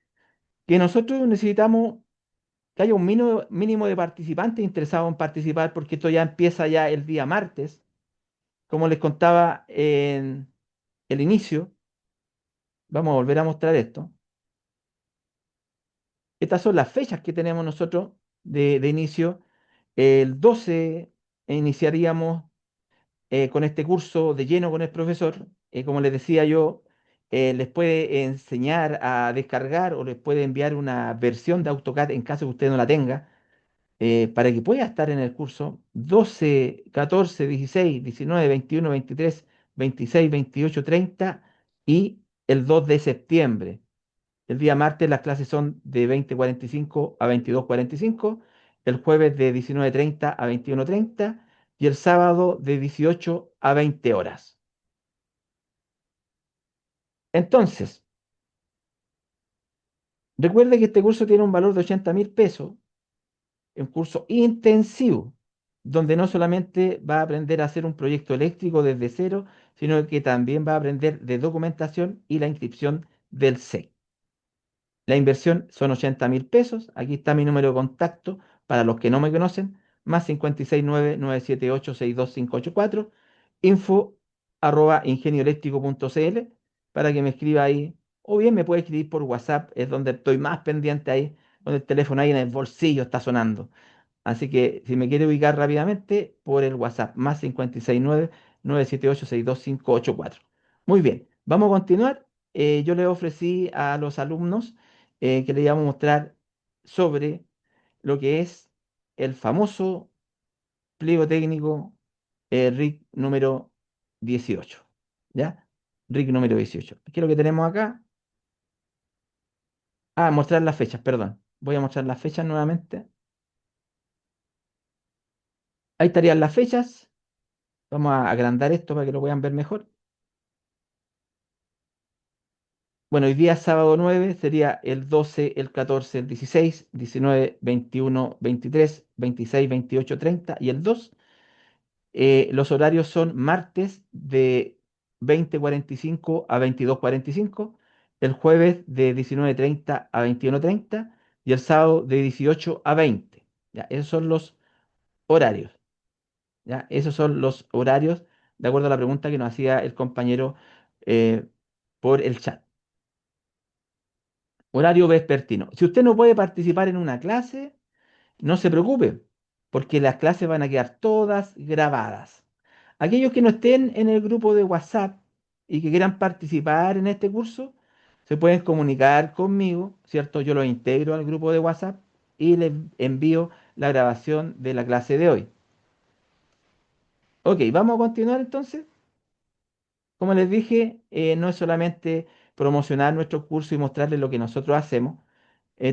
Que nosotros necesitamos que haya un mínimo de participantes interesados en participar, porque esto ya empieza ya el día martes. Como les contaba en el inicio, vamos a volver a mostrar esto. Estas son las fechas que tenemos nosotros de inicio. El 12 iniciaríamos con este curso de lleno con el profesor. Como les decía yo, les puede enseñar a descargar o les puede enviar una versión de AutoCAD en caso que usted no la tenga, para que pueda estar en el curso 12, 14, 16, 19, 21, 23, 26, 28, 30 y el 2 de septiembre. El día martes las clases son de 20:45 a 22:45, el jueves de 19:30 a 21:30 y el sábado de 18 a 20 horas. Entonces, recuerde que este curso tiene un valor de 80.000 pesos, un curso intensivo, donde no solamente va a aprender a hacer un proyecto eléctrico desde cero, sino que también va a aprender de documentación y la inscripción del SEC. La inversión son 80.000 pesos. Aquí está mi número de contacto para los que no me conocen, más 569-978-62584, info@ingenioeléctrico.cl, para que me escriba ahí, o bien me puede escribir por WhatsApp, es donde estoy más pendiente ahí, con el teléfono ahí en el bolsillo está sonando. Así que si me quiere ubicar rápidamente, por el WhatsApp, más 569-978-62584. Muy bien, vamos a continuar. Yo le ofrecí a los alumnos que le íbamos a mostrar sobre lo que es el famoso pliego técnico RIC número 18. ¿Ya? RIC número 18. ¿Qué es lo que tenemos acá? Ah, mostrar las fechas, perdón. Voy a mostrar las fechas nuevamente. Ahí estarían las fechas. Vamos a agrandar esto para que lo puedan ver mejor. Bueno, hoy día sábado 9 sería el 12, el 14, el 16, 19, 21, 23, 26, 28, 30 y el 2. Los horarios son martes de 20:45 a 22:45, el jueves de 19:30 a 21:30 y el sábado de 18 a 20. ¿Ya? Esos son los horarios. ¿Ya? Esos son los horarios de acuerdo a la pregunta que nos hacía el compañero eh, por el chat. Horario vespertino. Si usted no puede participar en una clase, no se preocupe, porque las clases van a quedar todas grabadas. Aquellos que no estén en el grupo de WhatsApp y que quieran participar en este curso, se pueden comunicar conmigo, ¿cierto? Yo los integro al grupo de WhatsApp y les envío la grabación de la clase de hoy. Ok, vamos a continuar entonces. Como les dije, no es solamente promocionar nuestro curso y mostrarles lo que nosotros hacemos,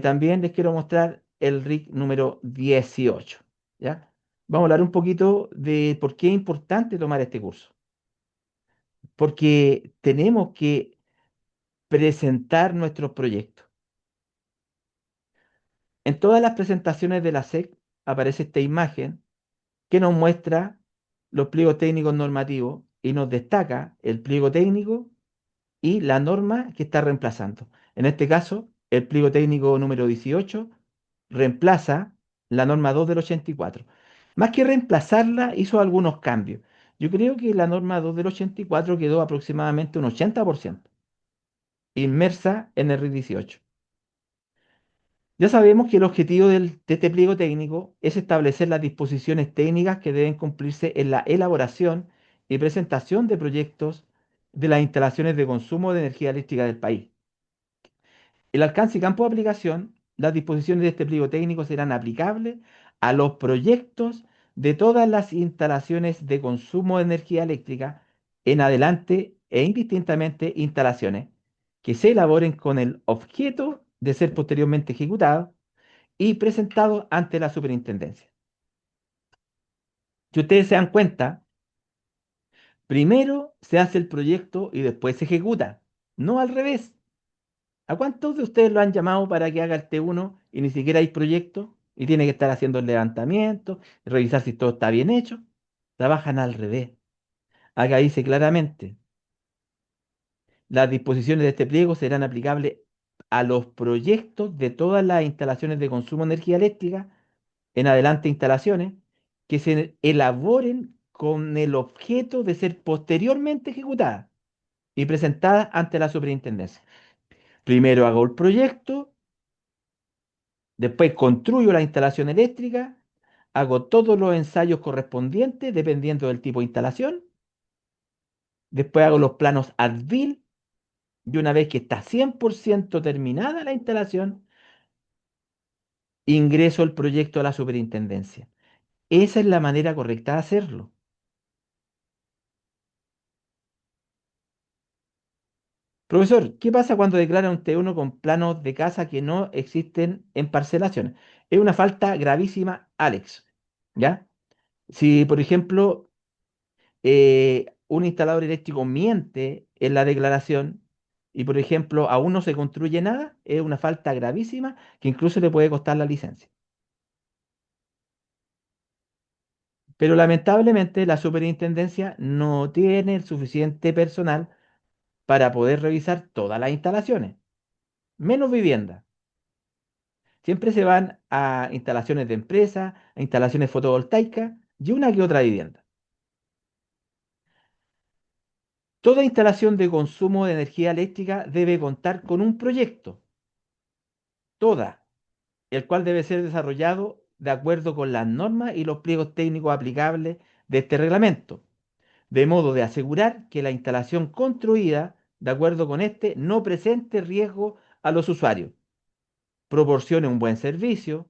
también les quiero mostrar el RIC número 18, ¿ya? Vamos a hablar un poquito de por qué es importante tomar este curso. Porque tenemos que presentar nuestros proyectos. En todas las presentaciones de la SEC aparece esta imagen que nos muestra los pliegos técnicos normativos y nos destaca el pliego técnico y la norma que está reemplazando. En este caso, el pliego técnico número 18 reemplaza la norma 2 del 84. Más que reemplazarla, hizo algunos cambios. Yo creo que la norma 2 del 84 quedó aproximadamente un 80% inmersa en el RIC 18. Ya sabemos que el objetivo de este pliego técnico es establecer las disposiciones técnicas que deben cumplirse en la elaboración y presentación de proyectos de las instalaciones de consumo de energía eléctrica del país. El alcance y campo de aplicación, las disposiciones de este pliego técnico serán aplicables a los proyectos de todas las instalaciones de consumo de energía eléctrica en adelante e indistintamente instalaciones que se elaboren con el objeto de ser posteriormente ejecutados y presentados ante la superintendencia. Si ustedes se dan cuenta, primero se hace el proyecto y después se ejecuta, no al revés. ¿A cuántos de ustedes lo han llamado para que haga el T1 y ni siquiera hay proyecto y tiene que estar haciendo el levantamiento, revisar si todo está bien hecho? Trabajan al revés. Acá dice claramente, las disposiciones de este pliego serán aplicables a los proyectos de todas las instalaciones de consumo de energía eléctrica, en adelante instalaciones, que se elaboren con el objeto de ser posteriormente ejecutadas y presentadas ante la superintendencia. Primero hago el proyecto. Después construyo la instalación eléctrica, hago todos los ensayos correspondientes dependiendo del tipo de instalación. Después hago los planos ad-bil y una vez que está 100% terminada la instalación, ingreso el proyecto a la superintendencia. Esa es la manera correcta de hacerlo. Profesor, ¿qué pasa cuando declara un T1 con planos de casa que no existen en parcelación? Es una falta gravísima, Alex. ¿Ya? Si, por ejemplo, un instalador eléctrico miente en la declaración y, por ejemplo, aún no se construye nada, es una falta gravísima que incluso le puede costar la licencia. Pero lamentablemente la superintendencia no tiene el suficiente personal para poder revisar todas las instalaciones, menos vivienda. Siempre se van a instalaciones de empresa, a instalaciones fotovoltaicas y una que otra vivienda. Toda instalación de consumo de energía eléctrica debe contar con un proyecto, toda, el cual debe ser desarrollado de acuerdo con las normas y los pliegos técnicos aplicables de este reglamento, de modo de asegurar que la instalación construida de acuerdo con este no presente riesgo a los usuarios, proporcione un buen servicio,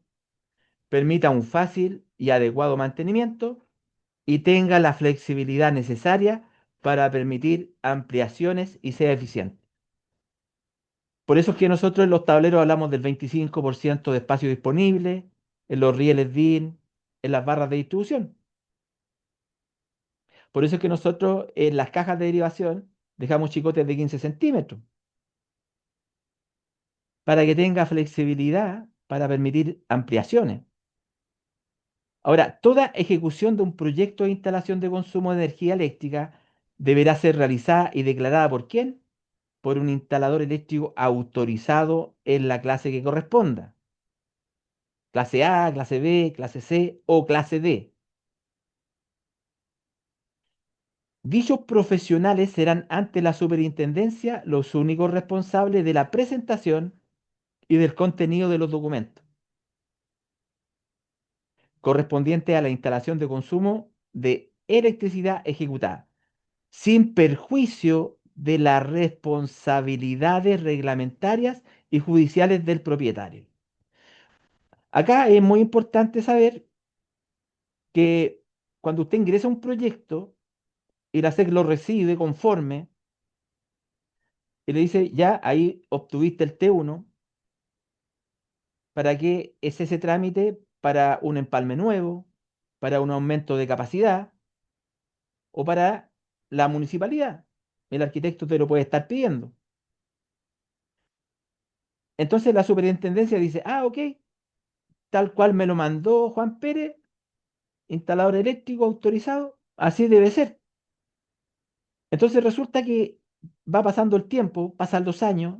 permita un fácil y adecuado mantenimiento y tenga la flexibilidad necesaria para permitir ampliaciones y sea eficiente. Por eso es que nosotros en los tableros hablamos del 25% de espacio disponible, en los rieles DIN, en las barras de distribución. Por eso es que nosotros en las cajas de derivación dejamos chicotes de 15 centímetros, para que tenga flexibilidad para permitir ampliaciones. Ahora, toda ejecución de un proyecto de instalación de consumo de energía eléctrica deberá ser realizada y declarada ¿por quién? Por un instalador eléctrico autorizado en la clase que corresponda. Clase A, clase B, clase C o clase D. Dichos profesionales serán ante la superintendencia los únicos responsables de la presentación y del contenido de los documentos correspondientes a la instalación de consumo de electricidad ejecutada, sin perjuicio de las responsabilidades reglamentarias y judiciales del propietario. Acá es muy importante saber que cuando usted ingresa a un proyecto y la SEC lo recibe conforme y le dice, ya ahí obtuviste el T1, ¿para qué es ese trámite? Para un empalme nuevo, para un aumento de capacidad o para la municipalidad. El arquitecto te lo puede estar pidiendo. Entonces la superintendencia dice, ah, ok, tal cual me lo mandó Juan Pérez, instalador eléctrico autorizado, así debe ser. Entonces resulta que va pasando el tiempo, pasan los años,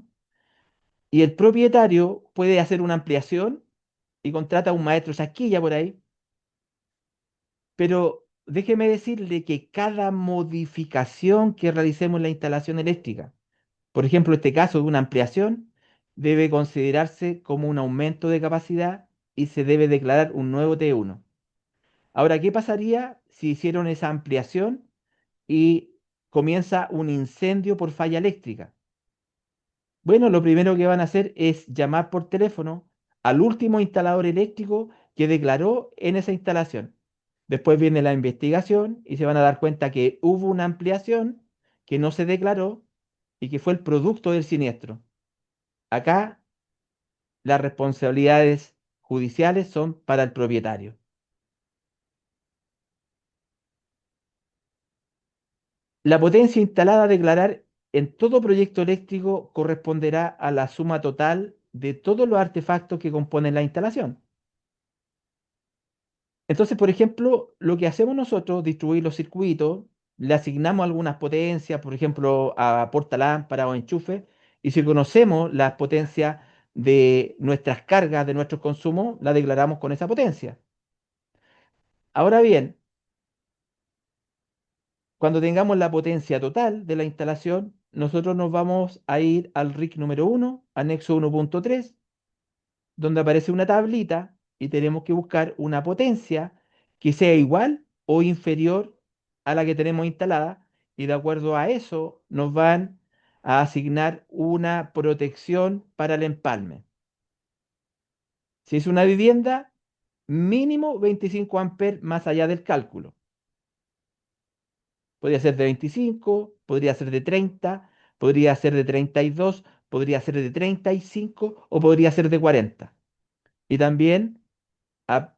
y el propietario puede hacer una ampliación y contrata a un maestro chasquilla por ahí, pero déjeme decirle que cada modificación que realicemos en la instalación eléctrica, por ejemplo, este caso de una ampliación, debe considerarse como un aumento de capacidad y se debe declarar un nuevo T1. Ahora, ¿qué pasaría si hicieron esa ampliación y comienza un incendio por falla eléctrica? Bueno, lo primero que van a hacer es llamar por teléfono al último instalador eléctrico que declaró en esa instalación. Después viene la investigación y se van a dar cuenta que hubo una ampliación que no se declaró y que fue el producto del siniestro. Acá las responsabilidades judiciales son para el propietario. La potencia instalada a declarar en todo proyecto eléctrico corresponderá a la suma total de todos los artefactos que componen la instalación. Entonces, por ejemplo, lo que hacemos nosotros, distribuir los circuitos, le asignamos algunas potencias, por ejemplo, a portalámpara o enchufe, y si conocemos las potencias de nuestras cargas, de nuestros consumos, la declaramos con esa potencia. Ahora bien, cuando tengamos la potencia total de la instalación, nosotros nos vamos a ir al RIC número 1, anexo 1.3, donde aparece una tablita y tenemos que buscar una potencia que sea igual o inferior a la que tenemos instalada y de acuerdo a eso nos van a asignar una protección para el empalme. Si es una vivienda, mínimo 25 amperes más allá del cálculo. Podría ser de 25, podría ser de 30, podría ser de 32, podría ser de 35 o podría ser de 40. Y también, a-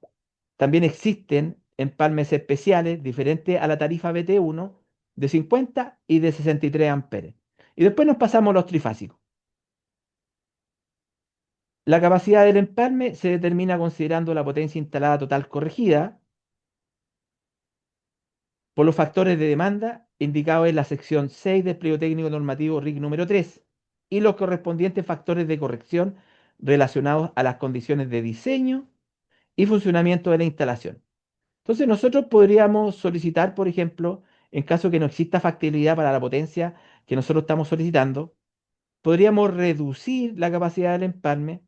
también existen empalmes especiales diferentes a la tarifa BT1 de 50 y de 63 amperes. Y después nos pasamos a los trifásicos. La capacidad del empalme se determina considerando la potencia instalada total corregida por los factores de demanda indicados en la sección 6 del pliego técnico normativo RIC número 3 y los correspondientes factores de corrección relacionados a las condiciones de diseño y funcionamiento de la instalación. Entonces nosotros podríamos solicitar, por ejemplo, en caso que no exista factibilidad para la potencia que nosotros estamos solicitando, podríamos reducir la capacidad del empalme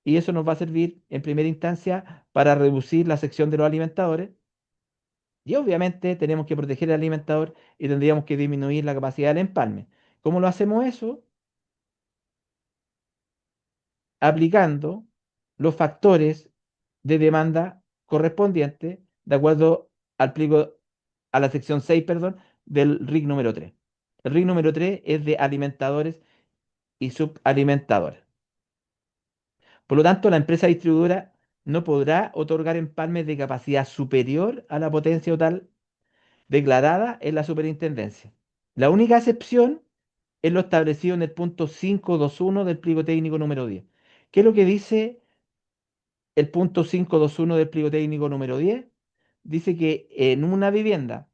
y eso nos va a servir en primera instancia para reducir la sección de los alimentadores. Y obviamente tenemos que proteger el alimentador y tendríamos que disminuir la capacidad del empalme. ¿Cómo lo hacemos eso? Aplicando los factores de demanda correspondientes de acuerdo al pliego, a la sección 6, perdón, del RIC número 3. El RIC número 3 es de alimentadores y subalimentadores. Por lo tanto, la empresa distribuidora no podrá otorgar empalmes de capacidad superior a la potencia total declarada en la superintendencia. La única excepción es lo establecido en el punto 521 del pliego técnico número 10. ¿Qué es lo que dice el punto 521 del pliego técnico número 10? Dice que en una vivienda,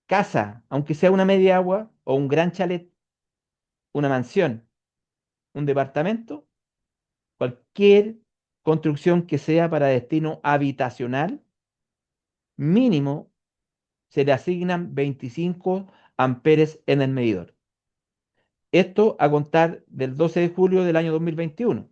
casa, aunque sea una media agua o un gran chalet, una mansión, un departamento, cualquier construcción que sea para destino habitacional, mínimo se le asignan 25 amperes en el medidor. Esto a contar del 12 de julio del año 2021.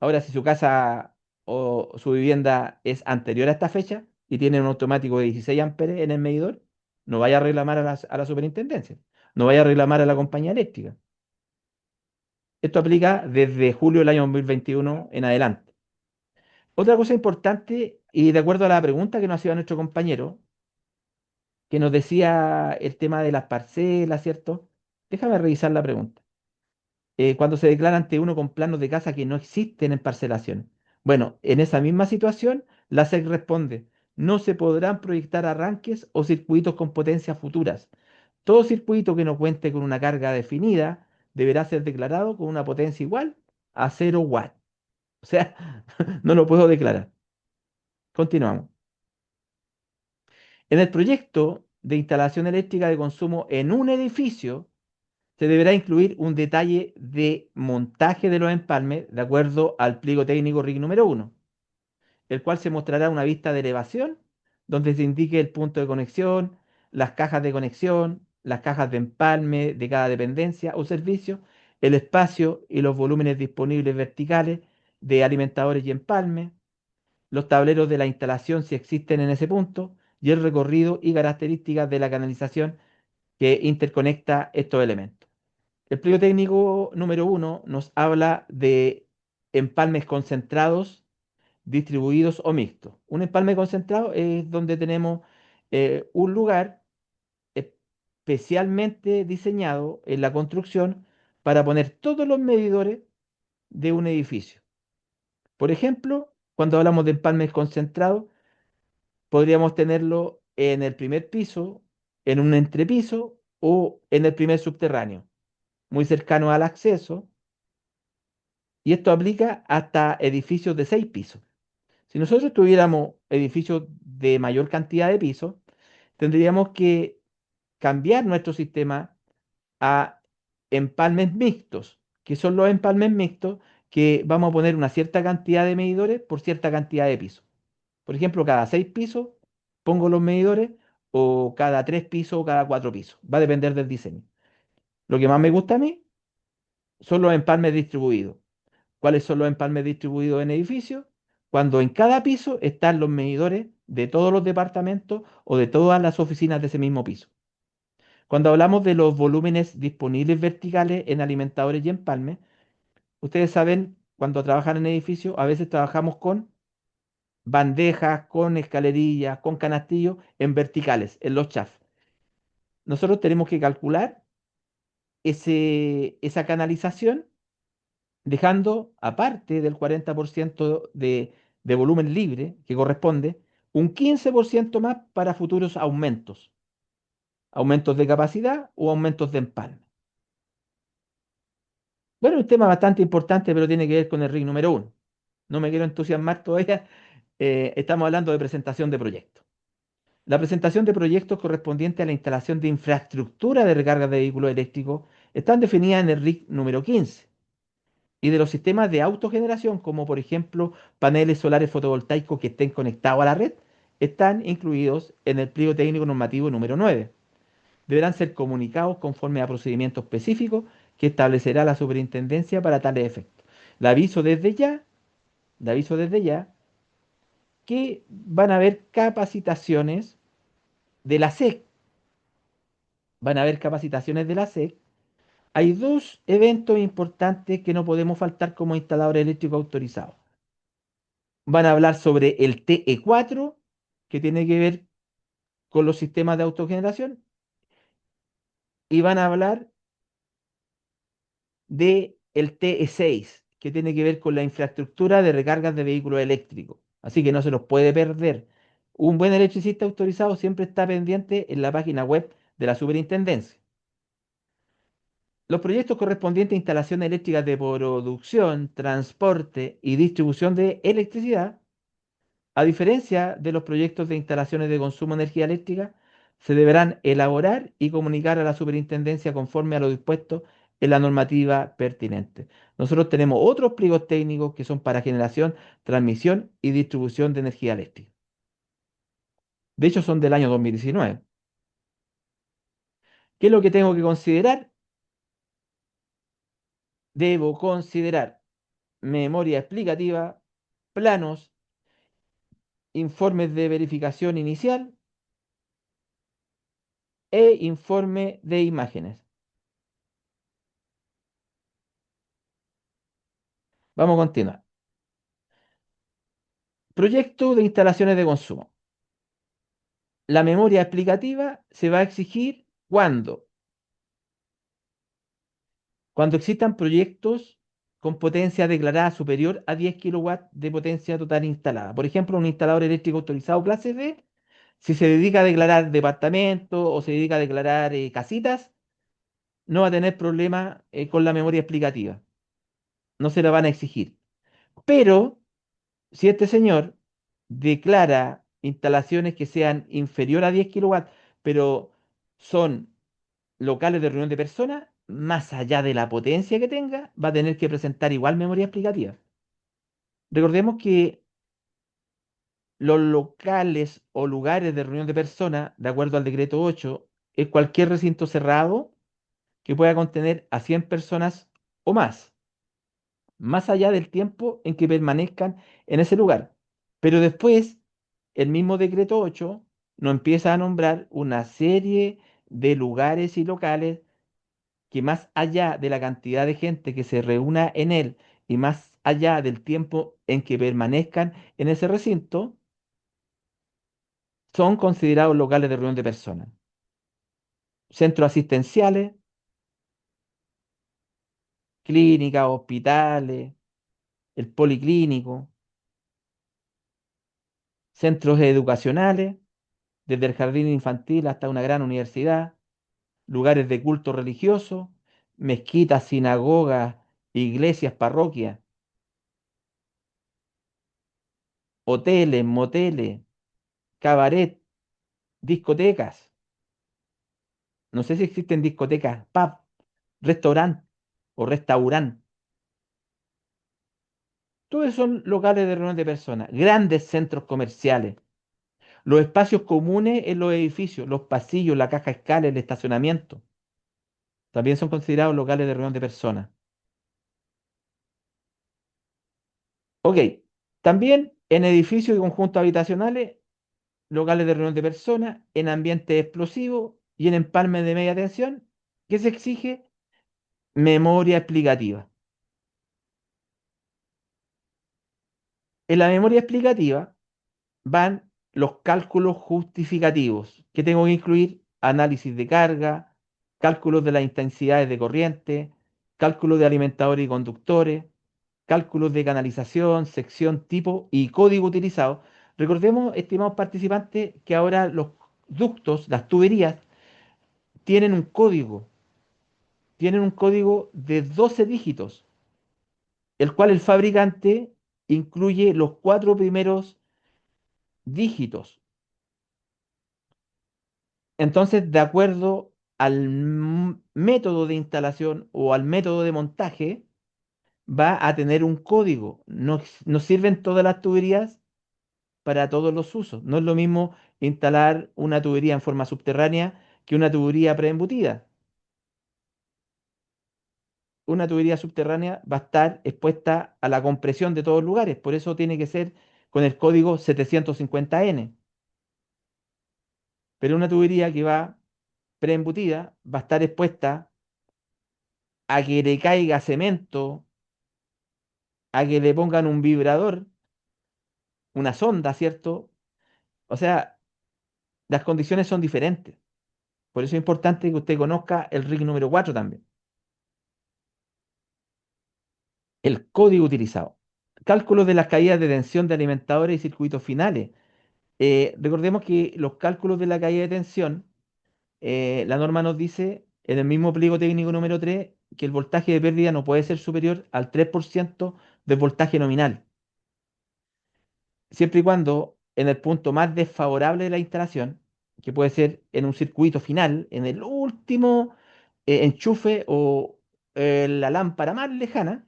Ahora, si su casa o su vivienda es anterior a esta fecha y tiene un automático de 16 amperes en el medidor, no vaya a reclamar a la superintendencia, no vaya a reclamar a la compañía eléctrica. Esto aplica desde julio del año 2021 en adelante. Otra cosa importante, y de acuerdo a la pregunta que nos hacía nuestro compañero, que nos decía el tema de las parcelas, ¿cierto? Déjame revisar la pregunta. Cuando se declara ante uno con planos de casa que no existen en parcelación. Bueno, en esa misma situación, la SEC responde, no se podrán proyectar arranques o circuitos con potencias futuras. Todo circuito que no cuente con una carga definida deberá ser declarado con una potencia igual a 0 watts. O sea, no lo puedo declarar. Continuamos. En el proyecto de instalación eléctrica de consumo en un edificio, se deberá incluir un detalle de montaje de los empalmes de acuerdo al pliego técnico RIC número 1, el cual se mostrará una vista de elevación donde se indique el punto de conexión, las cajas de conexión, las cajas de empalme de cada dependencia o servicio, el espacio y los volúmenes disponibles verticales de alimentadores y empalmes, los tableros de la instalación si existen en ese punto y el recorrido y características de la canalización que interconecta estos elementos. El pliego técnico número 1 nos habla de empalmes concentrados, distribuidos o mixtos. Un empalme concentrado es donde tenemos un lugar especialmente diseñado en la construcción para poner todos los medidores de un edificio. Por ejemplo, cuando hablamos de empalmes concentrados, podríamos tenerlo en el primer piso, en un entrepiso o en el primer subterráneo, muy cercano al acceso, y esto aplica hasta edificios de 6 pisos. Si nosotros tuviéramos edificios de mayor cantidad de pisos, tendríamos que cambiar nuestro sistema a empalmes mixtos, que son los empalmes mixtos que vamos a poner una cierta cantidad de medidores por cierta cantidad de pisos. Por ejemplo, cada 6 pisos pongo los medidores o cada 3 pisos o cada 4 pisos. Va a depender del diseño. Lo que más me gusta a mí son los empalmes distribuidos. ¿Cuáles son los empalmes distribuidos en edificios? Cuando en cada piso están los medidores de todos los departamentos o de todas las oficinas de ese mismo piso. Cuando hablamos de los volúmenes disponibles verticales en alimentadores y empalmes, ustedes saben, cuando trabajan en edificios, a veces trabajamos con bandejas, con escalerillas, con canastillos en verticales, en los chafs. Nosotros tenemos que calcular esa canalización dejando, aparte del 40% de volumen libre que corresponde, un 15% más para futuros aumentos, aumentos de capacidad o aumentos de empalme. Bueno, un tema bastante importante, pero tiene que ver con el RIC número 1. No me quiero entusiasmar todavía. Estamos hablando de presentación de proyectos. La presentación de proyectos correspondiente a la instalación de infraestructura de recarga de vehículos eléctricos están definidas en el RIC número 15 y de los sistemas de autogeneración, como por ejemplo paneles solares fotovoltaicos que estén conectados a la red, están incluidos en el pliego técnico normativo número 9. Deberán ser comunicados conforme a procedimientos específicos que establecerá la superintendencia para tales efectos. Le aviso desde ya que van a haber capacitaciones de la SEC. Van a haber capacitaciones de la SEC. Hay dos eventos importantes que no podemos faltar como instalador eléctrico autorizado. Van a hablar sobre el TE4, que tiene que ver con los sistemas de autogeneración, y van a hablar de el TE6, que tiene que ver con la infraestructura de recargas de vehículos eléctricos. Así que no se los puede perder. Un buen electricista autorizado siempre está pendiente en la página web de la superintendencia. Los proyectos correspondientes a instalaciones eléctricas de producción, transporte y distribución de electricidad, a diferencia de los proyectos de instalaciones de consumo de energía eléctrica, se deberán elaborar y comunicar a la superintendencia conforme a lo dispuesto en la normativa pertinente. Nosotros tenemos otros pliegos técnicos que son para generación, transmisión y distribución de energía eléctrica. De hecho, son del año 2019. ¿Qué es lo que tengo que considerar? Debo considerar memoria explicativa, planos, informes de verificación inicial e informe de imágenes. Vamos a continuar. Proyecto de instalaciones de consumo. La memoria explicativa se va a exigir cuando existan proyectos con potencia declarada superior a 10 kilowatts de potencia total instalada. Por ejemplo, un instalador eléctrico autorizado clase D, si se dedica a declarar departamentos o se dedica a declarar casitas, no va a tener problema con la memoria explicativa. No se la van a exigir. Pero si este señor declara instalaciones que sean inferior a 10 kilowatts, pero son locales de reunión de personas, más allá de la potencia que tenga, va a tener que presentar igual memoria explicativa. Recordemos que los locales o lugares de reunión de personas, de acuerdo al decreto 8, es cualquier recinto cerrado que pueda contener a 100 personas o más allá del tiempo en que permanezcan en ese lugar. Pero después, el mismo decreto 8 nos empieza a nombrar una serie de lugares y locales que más allá de la cantidad de gente que se reúna en él y más allá del tiempo en que permanezcan en ese recinto, son considerados locales de reunión de personas. Centros asistenciales, clínicas, hospitales, el policlínico, centros educacionales, desde el jardín infantil hasta una gran universidad, lugares de culto religioso, mezquitas, sinagogas, iglesias, parroquias, hoteles, moteles, cabaret, discotecas. No sé si existen discotecas, pub, restaurant o restaurant. Todos son locales de reunión de personas, grandes centros comerciales, los espacios comunes en los edificios, los pasillos, la caja escala, el estacionamiento, también son considerados locales de reunión de personas. Ok, también en edificios y conjuntos habitacionales, locales de reunión de personas, en ambientes explosivos y en empalmes de media tensión, que se exige memoria explicativa. En la memoria explicativa van los cálculos justificativos, que tengo que incluir análisis de carga, cálculos de las intensidades de corriente, cálculos de alimentadores y conductores, cálculos de canalización, sección, tipo y código utilizado. Recordemos, estimados participantes, que ahora los ductos, las tuberías, tienen tienen un código de 12 dígitos, el cual el fabricante incluye los cuatro primeros dígitos. Entonces, de acuerdo al método de instalación o al método de montaje, va a tener un código. No, no sirven todas las tuberías para todos los usos. No es lo mismo instalar una tubería en forma subterránea que una tubería preembutida. Una tubería subterránea va a estar expuesta a la compresión de todos lugares. Por eso tiene que ser con el código 750N. Pero una tubería que va preembutida va a estar expuesta a que le caiga cemento, a que le pongan un vibrador, una sonda, ¿cierto? O sea, las condiciones son diferentes. Por eso es importante que usted conozca el RIC número 4 también. El código utilizado. Cálculos de las caídas de tensión de alimentadores y circuitos finales. Recordemos que los cálculos de la caída de tensión, la norma nos dice en el mismo pliego técnico número 3 que el voltaje de pérdida no puede ser superior al 3% del voltaje nominal, siempre y cuando en el punto más desfavorable de la instalación, que puede ser en un circuito final, en el último enchufe o la lámpara más lejana,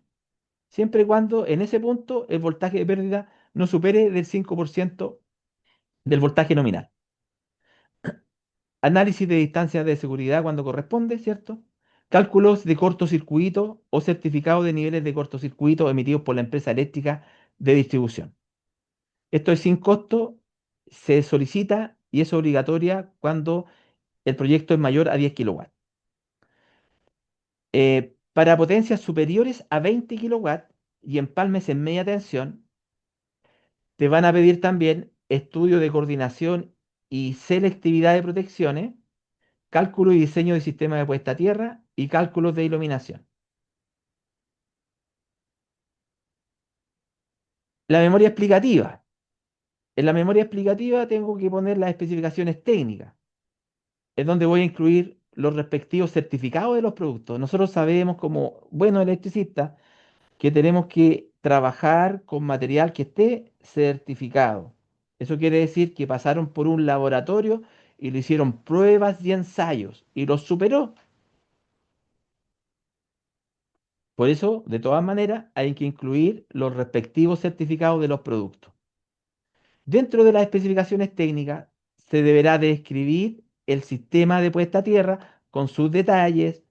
siempre y cuando en ese punto el voltaje de pérdida no supere del 5% del voltaje nominal. Análisis de distancias de seguridad cuando corresponde, ¿cierto? Cálculos de cortocircuito o certificados de niveles de cortocircuito emitidos por la empresa eléctrica de distribución. Esto es sin costo, se solicita y es obligatoria cuando el proyecto es mayor a 10 kilowatts. Para potencias superiores a 20 kilowatts y empalmes en media tensión, te van a pedir también estudio de coordinación y selectividad de protecciones, cálculo y diseño de sistemas de puesta a tierra y cálculos de iluminación. La memoria explicativa. En la memoria explicativa tengo que poner las especificaciones técnicas, es donde voy a incluir los respectivos certificados de los productos. Nosotros sabemos como buenos electricistas que tenemos que trabajar con material que esté certificado. Eso quiere decir que pasaron por un laboratorio y le hicieron pruebas y ensayos y los superó. Por eso, de todas maneras, hay que incluir los respectivos certificados de los productos. Dentro de las especificaciones técnicas, se deberá describir el sistema de puesta a tierra con sus detalles,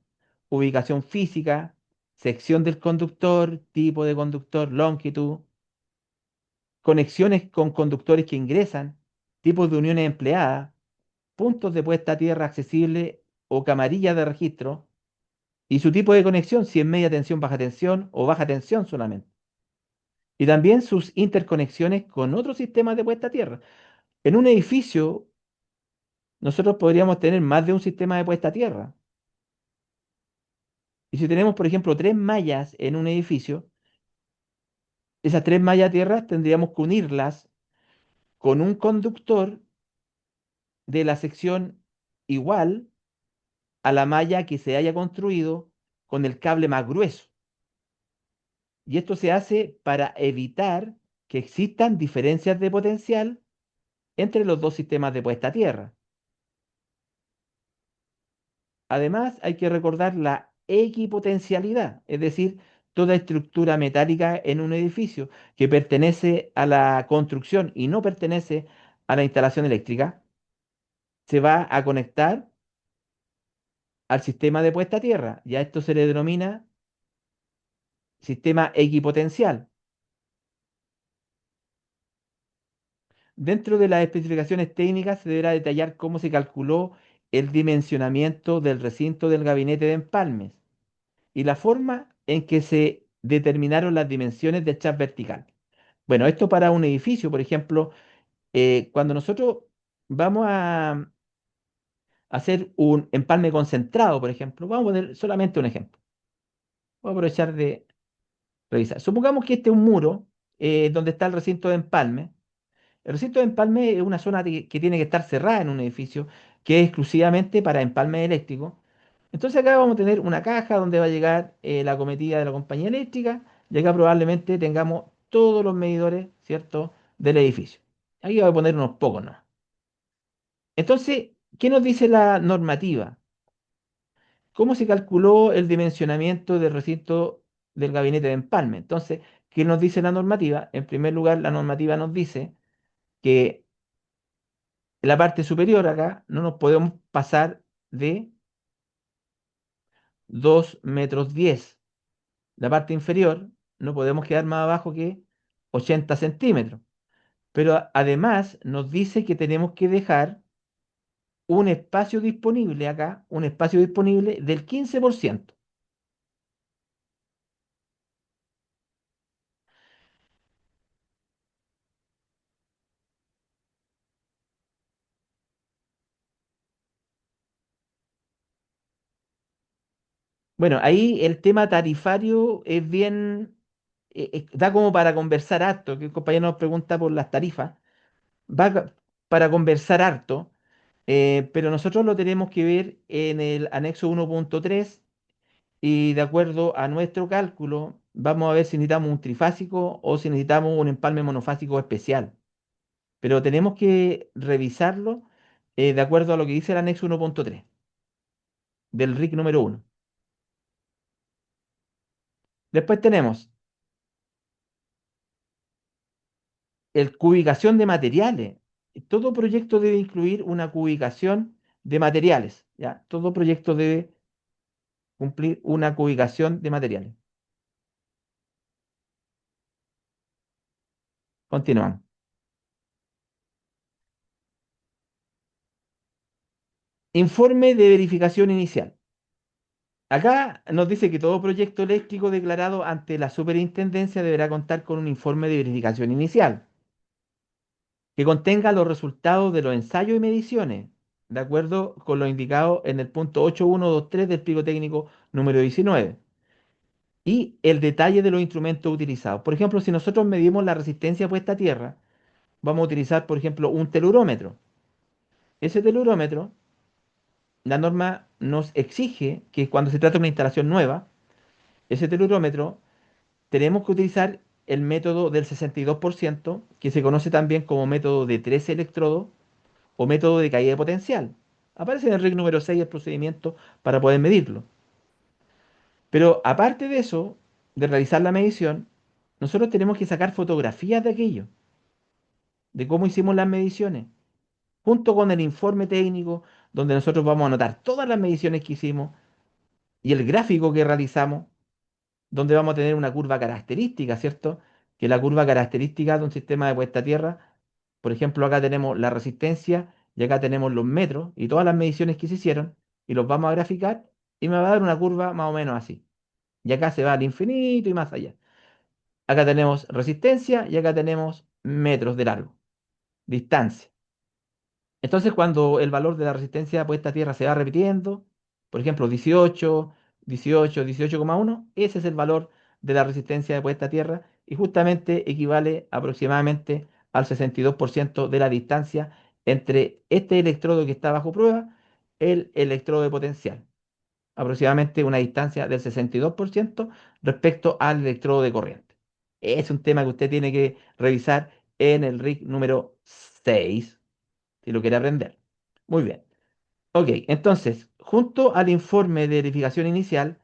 ubicación física, sección del conductor, tipo de conductor, longitud, conexiones con conductores que ingresan, tipos de uniones empleadas, puntos de puesta a tierra accesible o camarillas de registro, y su tipo de conexión, si es media tensión, baja tensión o baja tensión solamente. Y también sus interconexiones con otros sistemas de puesta a tierra. En un edificio, nosotros podríamos tener más de un sistema de puesta a tierra. Y si tenemos, por ejemplo, tres mallas en un edificio, esas tres mallas a tierra tendríamos que unirlas con un conductor de la sección igual a la malla que se haya construido con el cable más grueso. Y esto se hace para evitar que existan diferencias de potencial entre los dos sistemas de puesta a tierra. Además, hay que recordar la equipotencialidad, es decir, toda estructura metálica en un edificio que pertenece a la construcción y no pertenece a la instalación eléctrica, se va a conectar al sistema de puesta a tierra. Y a esto se le denomina sistema equipotencial. Dentro de las especificaciones técnicas se deberá detallar cómo se calculó el dimensionamiento del recinto del gabinete de empalmes y la forma en que se determinaron las dimensiones del chat vertical. Bueno, esto para un edificio, por ejemplo, cuando nosotros vamos a hacer un empalme concentrado, por ejemplo, vamos a poner solamente un ejemplo. Voy a aprovechar de revisar. Supongamos que este es un muro donde está el recinto de empalme. El recinto de empalme es una zona que tiene que estar cerrada en un edificio que es exclusivamente para empalme eléctrico. Entonces acá vamos a tener una caja donde va a llegar la cometida de la compañía eléctrica y acá probablemente tengamos todos los medidores, ¿cierto?, del edificio. Aquí voy a poner unos pocos, ¿no? Entonces, ¿qué nos dice la normativa? ¿Cómo se calculó el dimensionamiento del recinto del gabinete de empalme? Entonces, ¿qué nos dice la normativa? En primer lugar, la normativa nos dice que en la parte superior acá no nos podemos pasar de 2,10 m. La parte inferior no podemos quedar más abajo que 80 centímetros. Pero además nos dice que tenemos que dejar un espacio disponible acá, un espacio disponible del 15%. Bueno, ahí el tema tarifario es bien, da como para conversar harto, que el compañero nos pregunta por las tarifas. Va, para conversar harto, pero nosotros lo tenemos que ver en el anexo 1.3 y de acuerdo a nuestro cálculo vamos a ver si necesitamos un trifásico o si necesitamos un empalme monofásico especial. Pero tenemos que revisarlo de acuerdo a lo que dice el anexo 1.3 del RIC número 1. Después tenemos el cubicación de materiales. Todo proyecto debe incluir una cubicación de materiales, ¿ya? Todo proyecto debe cumplir una cubicación de materiales. Continuamos. Informe de verificación inicial. Acá nos dice que todo proyecto eléctrico declarado ante la superintendencia deberá contar con un informe de verificación inicial que contenga los resultados de los ensayos y mediciones, de acuerdo con lo indicado en el punto 8123 del pliego técnico número 19, y el detalle de los instrumentos utilizados. Por ejemplo, si nosotros medimos la resistencia puesta a tierra, vamos a utilizar, por ejemplo, un telurómetro. Ese telurómetro, la norma nos exige que cuando se trata de una instalación nueva, ese telurómetro tenemos que utilizar el método del 62%, que se conoce también como método de 13 electrodos o método de caída de potencial. Aparece en el RIC número 6 el procedimiento para poder medirlo. Pero aparte de eso, de realizar la medición, nosotros tenemos que sacar fotografías de aquello, de cómo hicimos las mediciones, junto con el informe técnico, donde nosotros vamos a anotar todas las mediciones que hicimos y el gráfico que realizamos, donde vamos a tener una curva característica, ¿cierto? Que la curva característica de un sistema de puesta a tierra, por ejemplo, acá tenemos la resistencia y acá tenemos los metros y todas las mediciones que se hicieron y los vamos a graficar y me va a dar una curva más o menos así. Y acá se va al infinito y más allá. Acá tenemos resistencia y acá tenemos metros de largo, distancia. Entonces, cuando el valor de la resistencia puesta a tierra se va repitiendo, por ejemplo, 18, 18, 18,1, ese es el valor de la resistencia de puesta a tierra y justamente equivale aproximadamente al 62% de la distancia entre este electrodo que está bajo prueba, el electrodo de potencial. Aproximadamente una distancia del 62% respecto al electrodo de corriente. Es un tema que usted tiene que revisar en el RIC número 6 si lo quiere aprender. Muy bien. Ok, entonces, junto al informe de verificación inicial,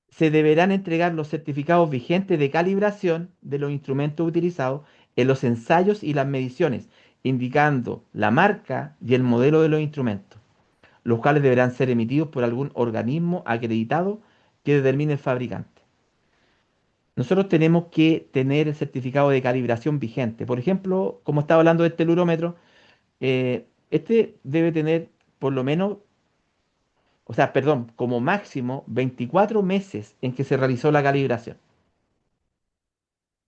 se deberán entregar los certificados vigentes de calibración de los instrumentos utilizados en los ensayos y las mediciones, indicando la marca y el modelo de los instrumentos, los cuales deberán ser emitidos por algún organismo acreditado que determine el fabricante. Nosotros tenemos que tener el certificado de calibración vigente. Por ejemplo, como estaba hablando del telurómetro, este debe tener por lo menos, o sea, perdón, como máximo 24 meses en que se realizó la calibración.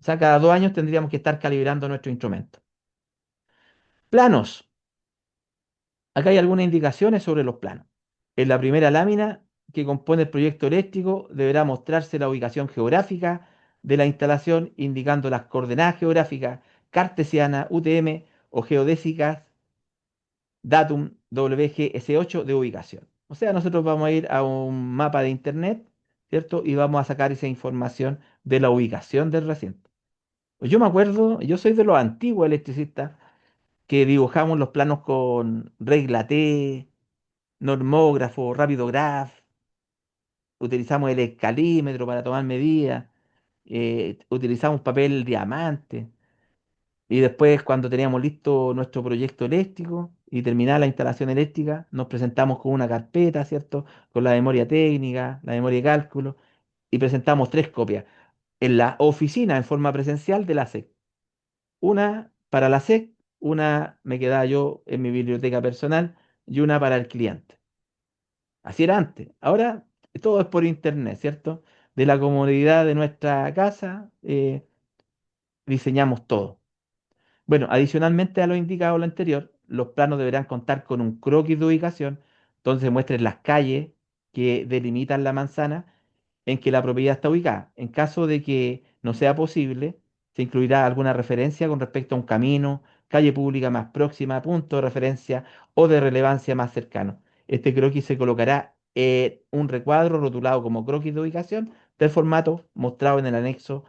O sea, cada 2 años tendríamos que estar calibrando nuestro instrumento. Planos. Acá hay algunas indicaciones sobre los planos. En la primera lámina que compone el proyecto eléctrico deberá mostrarse la ubicación geográfica de la instalación, indicando las coordenadas geográficas cartesianas, UTM o geodésicas datum WGS8 de ubicación. O sea, nosotros vamos a ir a un mapa de internet, ¿cierto? Y vamos a sacar esa información de la ubicación del recinto. Pues yo me acuerdo, yo soy de los antiguos electricistas que dibujamos los planos con regla T, normógrafo, rapidograph, utilizamos el escalímetro para tomar medidas, utilizamos papel diamante. Y después, cuando teníamos listo nuestro proyecto eléctrico y terminada la instalación eléctrica, nos presentamos con una carpeta, ¿cierto? Con la memoria técnica, la memoria de cálculo, y presentamos 3 copias en la oficina en forma presencial de la SEC. Una para la SEC, una me quedaba yo en mi biblioteca personal y una para el cliente. Así era antes. Ahora todo es por internet, ¿cierto? De la comodidad de nuestra casa, diseñamos todo. Bueno, adicionalmente a lo indicado en lo anterior, los planos deberán contar con un croquis de ubicación donde se muestren las calles que delimitan la manzana en que la propiedad está ubicada. En caso de que no sea posible, se incluirá alguna referencia con respecto a un camino, calle pública más próxima, punto de referencia o de relevancia más cercano. Este croquis se colocará en un recuadro rotulado como croquis de ubicación del formato mostrado en el anexo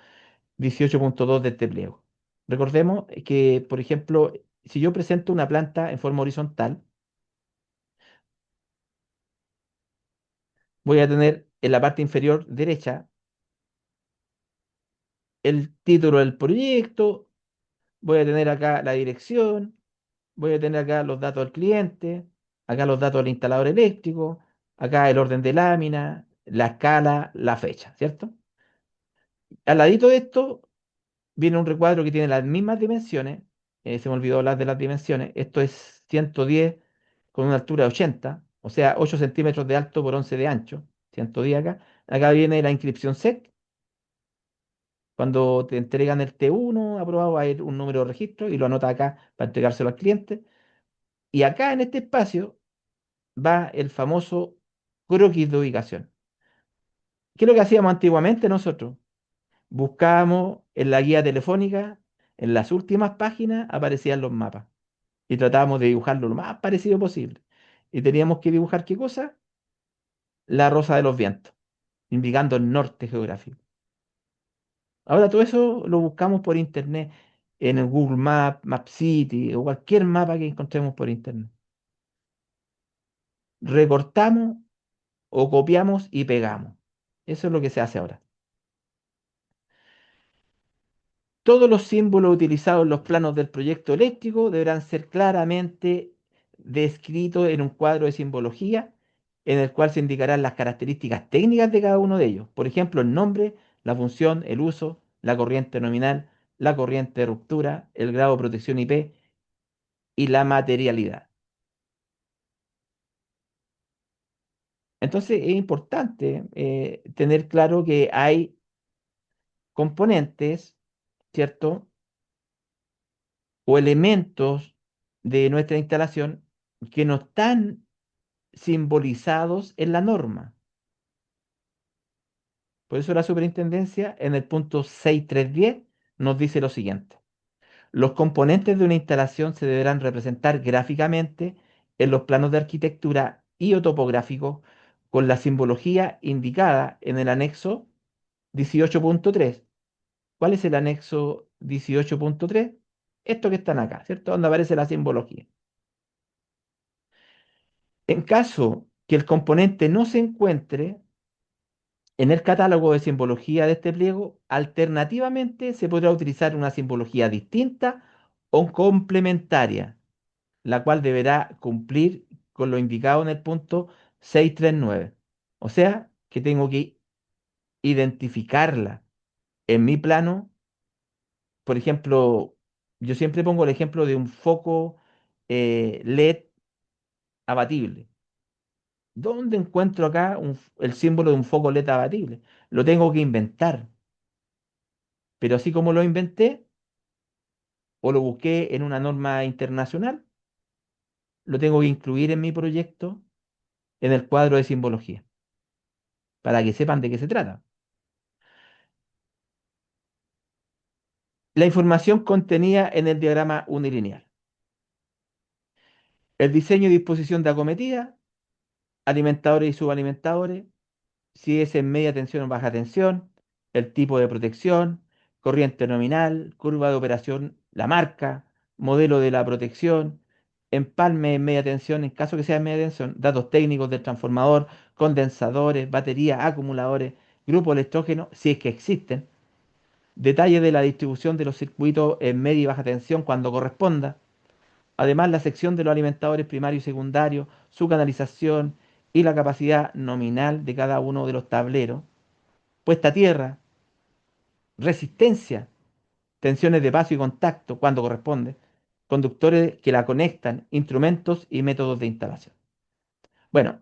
18.2 de este pliego. Recordemos que, por ejemplo, si yo presento una planta en forma horizontal, voy a tener en la parte inferior derecha el título del proyecto, voy a tener acá la dirección, voy a tener acá los datos del cliente, acá los datos del instalador eléctrico, acá el orden de lámina, la escala, la fecha, ¿cierto? Al ladito de esto viene un recuadro que tiene las mismas dimensiones, se me olvidó hablar de las dimensiones, esto es 110 con una altura de 80, o sea, 8 centímetros de alto por 11 de ancho, 110 acá. Acá viene la inscripción SEC. Cuando te entregan el T1 aprobado, va a ir un número de registro y lo anota acá para entregárselo al cliente. Y acá en este espacio va el famoso croquis de ubicación. ¿Qué es lo que hacíamos antiguamente nosotros? Buscábamos en la guía telefónica, en las últimas páginas aparecían los mapas y tratábamos de dibujarlo lo más parecido posible. Y teníamos que dibujar qué cosa? La rosa de los vientos, indicando el norte geográfico. Ahora todo eso lo buscamos por internet, en el Google Maps, Map City o cualquier mapa que encontremos por internet. Recortamos o copiamos y pegamos. Eso es lo que se hace ahora. Todos los símbolos utilizados en los planos del proyecto eléctrico deberán ser claramente descritos en un cuadro de simbología en el cual se indicarán las características técnicas de cada uno de ellos. Por ejemplo, el nombre, la función, el uso, la corriente nominal, la corriente de ruptura, el grado de protección IP y la materialidad. Entonces es importante tener claro que hay componentes, ¿cierto? O elementos de nuestra instalación que no están simbolizados en la norma. Por eso la superintendencia en el punto 6310 nos dice lo siguiente. Los componentes de una instalación se deberán representar gráficamente en los planos de arquitectura y o topográficos con la simbología indicada en el anexo 18.3. ¿Cuál es el anexo 18.3? Esto que están acá, ¿cierto? Donde aparece la simbología. En caso que el componente no se encuentre en el catálogo de simbología de este pliego, alternativamente se podrá utilizar una simbología distinta o complementaria, la cual deberá cumplir con lo indicado en el punto 639. O sea, que tengo que identificarla en mi plano. Por ejemplo, yo siempre pongo el ejemplo de un foco LED abatible. ¿Dónde encuentro acá el símbolo de un foco LED abatible? Lo tengo que inventar. Pero así como lo inventé o lo busqué en una norma internacional, lo tengo que incluir en mi proyecto en el cuadro de simbología, para que sepan de qué se trata. La información contenida en el diagrama unilineal. El diseño y disposición de acometida, alimentadores y subalimentadores, si es en media tensión o baja tensión, el tipo de protección, corriente nominal, curva de operación, la marca, modelo de la protección, empalme en media tensión, en caso que sea en media tensión, datos técnicos del transformador, condensadores, baterías, acumuladores, grupo electrógeno, si es que existen, detalle de la distribución de los circuitos en media y baja tensión cuando corresponda, además la sección de los alimentadores primarios y secundarios, su canalización y la capacidad nominal de cada uno de los tableros, puesta a tierra, resistencia, tensiones de paso y contacto cuando corresponde, conductores que la conectan, instrumentos y métodos de instalación. Bueno,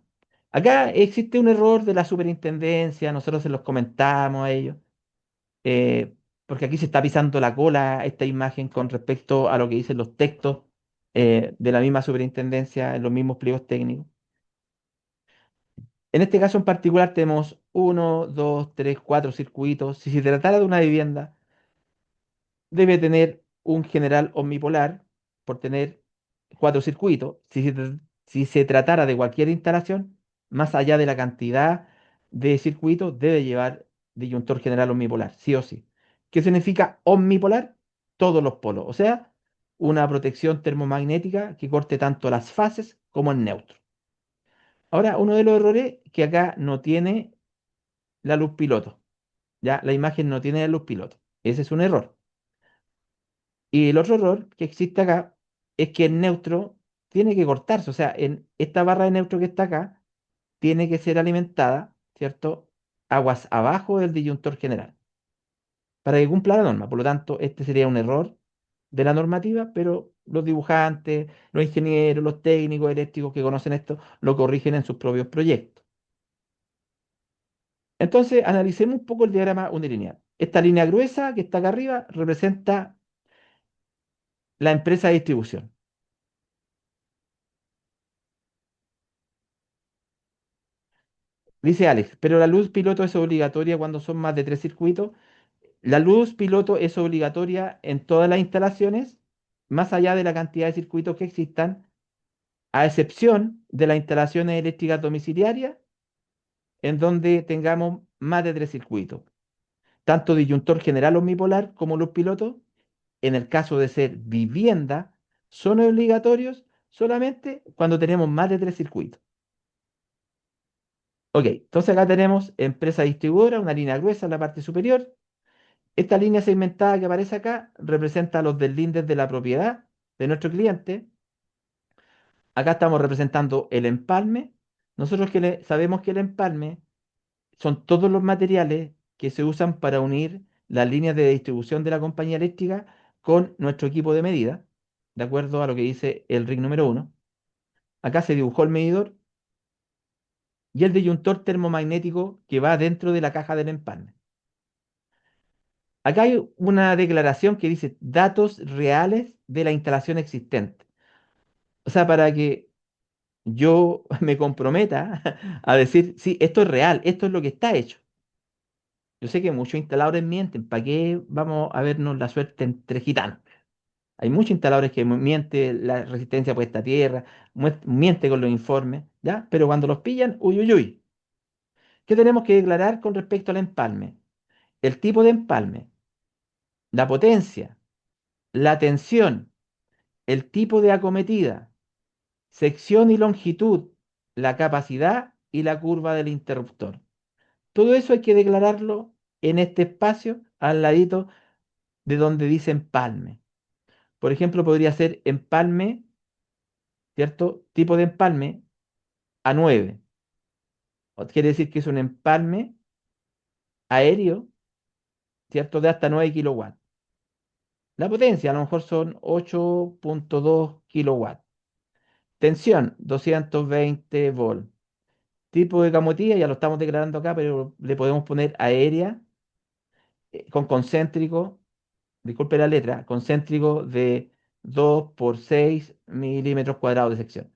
acá existe un error de la superintendencia, nosotros se los comentamos a ellos, eh, porque aquí se está pisando la cola esta imagen con respecto a lo que dicen los textos de la misma superintendencia en los mismos pliegos técnicos. En este caso en particular tenemos uno, dos, tres, cuatro circuitos. Si se tratara de una vivienda, debe tener un general omnipolar por tener 4 circuitos. Si se tratara de cualquier instalación, más allá de la cantidad de circuitos, debe llevar disyuntor general omnipolar, sí o sí. ¿Qué significa omnipolar? Todos los polos, o sea, una protección termomagnética que corte tanto las fases como el neutro. Ahora, uno de los errores que acá no tiene la luz piloto, ya la imagen no tiene la luz piloto. Ese es un error. Y el otro error que existe acá es que el neutro tiene que cortarse, o sea, en esta barra de neutro que está acá, tiene que ser alimentada, ¿cierto? Aguas abajo del disyuntor general, para que cumpla la norma. Por lo tanto, este sería un error de la normativa, pero los dibujantes, los ingenieros, los técnicos eléctricos que conocen esto, lo corrigen en sus propios proyectos. Entonces, analicemos un poco el diagrama unilineal. Esta línea gruesa que está acá arriba representa la empresa de distribución. Dice Alex, pero la luz piloto es obligatoria cuando son más de 3 circuitos. La luz piloto es obligatoria en todas las instalaciones, más allá de la cantidad de circuitos que existan, a excepción de las instalaciones eléctricas domiciliarias, en donde tengamos más de 3 circuitos. Tanto disyuntor general omnipolar como luz piloto, en el caso de ser vivienda, son obligatorios solamente cuando tenemos más de 3 circuitos. Ok, entonces acá tenemos empresa distribuidora, una línea gruesa en la parte superior. Esta línea segmentada que aparece acá representa los deslindes de la propiedad de nuestro cliente. Acá estamos representando el empalme. Nosotros sabemos que el empalme son todos los materiales que se usan para unir las líneas de distribución de la compañía eléctrica con nuestro equipo de medida, de acuerdo a lo que dice el RIC número 1. Acá se dibujó el medidor y el disyuntor termomagnético que va dentro de la caja del empalme. Acá hay una declaración que dice datos reales de la instalación existente. O sea, para que yo me comprometa a decir, sí, esto es real, esto es lo que está hecho. Yo sé que muchos instaladores mienten, ¿para qué vamos a vernos la suerte entre gitanos? Hay muchos instaladores que mienten la resistencia puesta a tierra, miente con los informes, ¿ya? Pero cuando los pillan, uy, uy, uy. ¿Qué tenemos que declarar con respecto al empalme? El tipo de empalme, la potencia, la tensión, el tipo de acometida, sección y longitud, la capacidad y la curva del interruptor. Todo eso hay que declararlo en este espacio al ladito de donde dice empalme. Por ejemplo, podría ser empalme, ¿cierto? Tipo de empalme a 9. Quiere decir que es un empalme aéreo, ¿cierto? De hasta 9 kilowatts. La potencia a lo mejor son 8,2 kilowatts. Tensión, 220 volts. Tipo de camotilla, ya lo estamos declarando acá, pero le podemos poner aérea con concéntrico, disculpe la letra, concéntrico de 2 por 6 milímetros cuadrados de sección.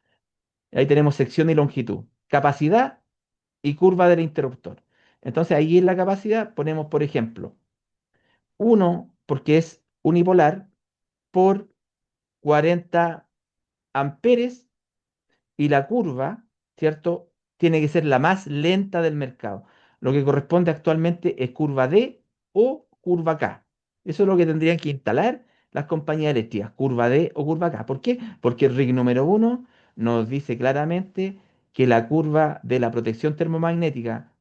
Ahí tenemos sección y longitud, capacidad y curva del interruptor. Entonces ahí en la capacidad ponemos, por ejemplo, 1 porque es unipolar por 40 amperes y la curva, ¿cierto? Tiene que ser la más lenta del mercado. Lo que corresponde actualmente es curva D o curva K. Eso es lo que tendrían que instalar las compañías eléctricas, curva D o curva K. ¿Por qué? Porque el RIC número 1 nos dice claramente que la curva de la protección termomagnética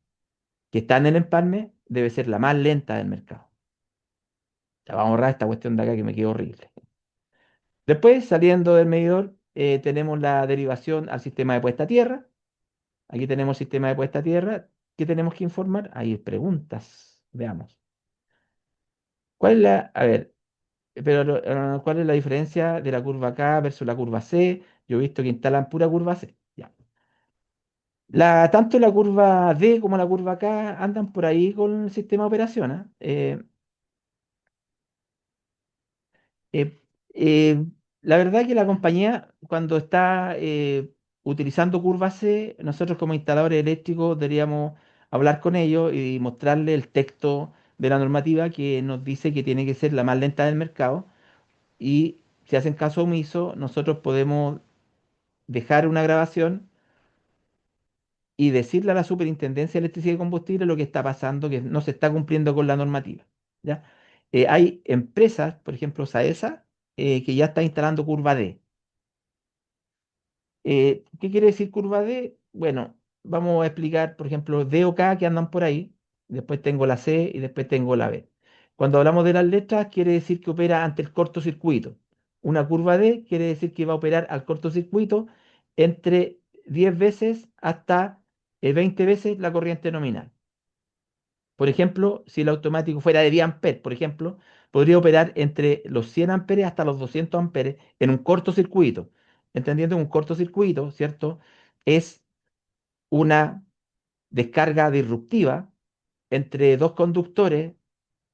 que está en el empalme debe ser la más lenta del mercado. Ya vamos a borrar esta cuestión de acá que me quedó horrible. Después, saliendo del medidor, tenemos la derivación al sistema de puesta a tierra. Aquí tenemos sistema de puesta a tierra. ¿Qué tenemos que informar? Hay preguntas. Veamos. ¿Cuál es a ver, pero ¿cuál es la diferencia de la curva K versus la curva C? Yo he visto que instalan pura curva C. Ya. Tanto la curva D como la curva K andan por ahí con el sistema de operación. ¿Ah? Eh, eh, la verdad que la compañía, cuando está utilizando curva C, nosotros como instaladores eléctricos deberíamos hablar con ellos y mostrarle el texto de la normativa que nos dice que tiene que ser la más lenta del mercado y si hacen caso omiso, nosotros podemos dejar una grabación y decirle a la Superintendencia de Electricidad y Combustible lo que está pasando, que no se está cumpliendo con la normativa. ¿Ya? Hay empresas, por ejemplo, Saesa, que ya está instalando curva D. ¿Qué quiere decir curva D? Bueno, vamos a explicar, por ejemplo, D o K que andan por ahí, después tengo la C y después tengo la B. Cuando hablamos de las letras, quiere decir que opera ante el cortocircuito. Una curva D quiere decir que va a operar al cortocircuito entre 10 veces hasta 20 veces la corriente nominal. Por ejemplo, si el automático fuera de 10 amperes, por ejemplo, podría operar entre los 100 amperes hasta los 200 amperes en un cortocircuito. Entendiendo que un cortocircuito, ¿cierto? Es una descarga disruptiva entre dos conductores,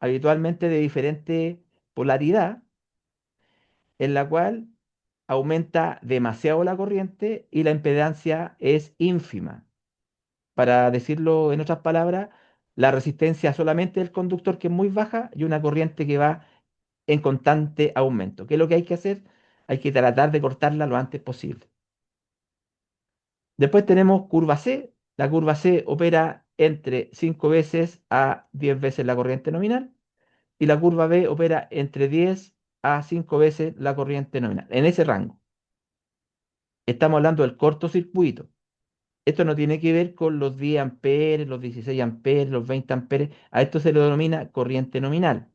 habitualmente de diferente polaridad, en la cual aumenta demasiado la corriente y la impedancia es ínfima. Para decirlo en otras palabras, la resistencia solamente del conductor que es muy baja y una corriente que va en constante aumento. ¿Qué es lo que hay que hacer? Hay que tratar de cortarla lo antes posible. Después tenemos curva C. La curva C opera entre 5 veces a 10 veces la corriente nominal y la curva B opera entre 10 a 5 veces la corriente nominal. En ese rango. Estamos hablando del cortocircuito. Esto no tiene que ver con los 10 amperes, los 16 amperes, los 20 amperes. A esto se le denomina corriente nominal.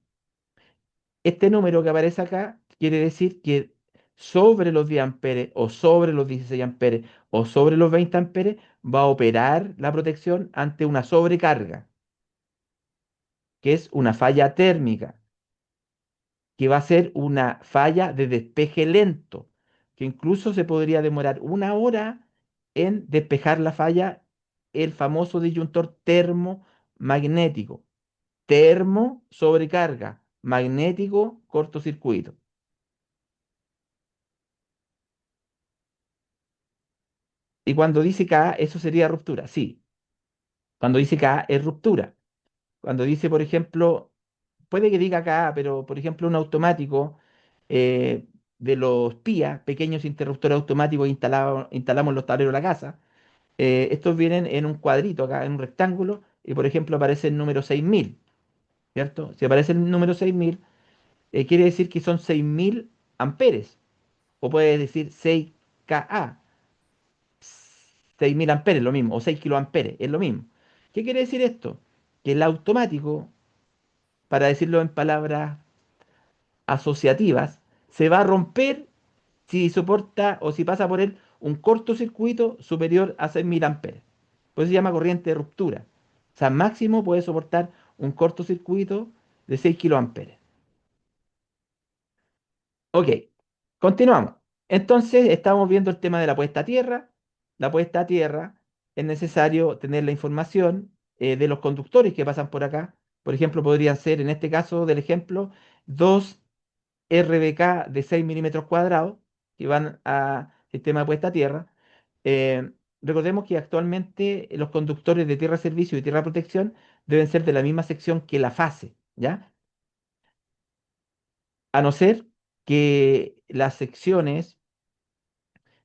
Este número que aparece acá quiere decir que sobre los 10 amperes o sobre los 16 amperes o sobre los 20 amperes va a operar la protección ante una sobrecarga, que es una falla térmica, que va a ser una falla de despeje lento, que incluso se podría demorar una hora en despejar la falla, el famoso disyuntor termomagnético. Termo, sobrecarga, magnético, cortocircuito. Y cuando dice K, eso sería ruptura, sí. Cuando dice K es ruptura. Cuando dice, por ejemplo, puede que diga K, pero por ejemplo un automático eh, de los PIA, pequeños interruptores automáticos instalamos en los tableros de la casa, estos vienen en un cuadrito acá, en un rectángulo, y por ejemplo aparece el número 6000, ¿cierto? Si aparece el número 6000, quiere decir que son 6000 amperes, o puede decir 6 kA, 6000 amperes, lo mismo, o 6 kiloamperes, es lo mismo. ¿Qué quiere decir esto? Que el automático, para decirlo en palabras asociativas, se va a romper si soporta o si pasa por él un cortocircuito superior a 6000 amperes. Por eso se llama corriente de ruptura. O sea, máximo puede soportar un cortocircuito de 6 kiloamperes. Ok, continuamos. Entonces, estamos viendo el tema de la puesta a tierra. La puesta a tierra es necesario tener la información de los conductores que pasan por acá. Por ejemplo, podrían ser, en este caso del ejemplo, dos RBK de 6 milímetros cuadrados que van a sistema de puesta a tierra. Eh, Recordemos que actualmente los conductores de tierra servicio y tierra protección deben ser de la misma sección que la fase, ¿ya? A no ser que las secciones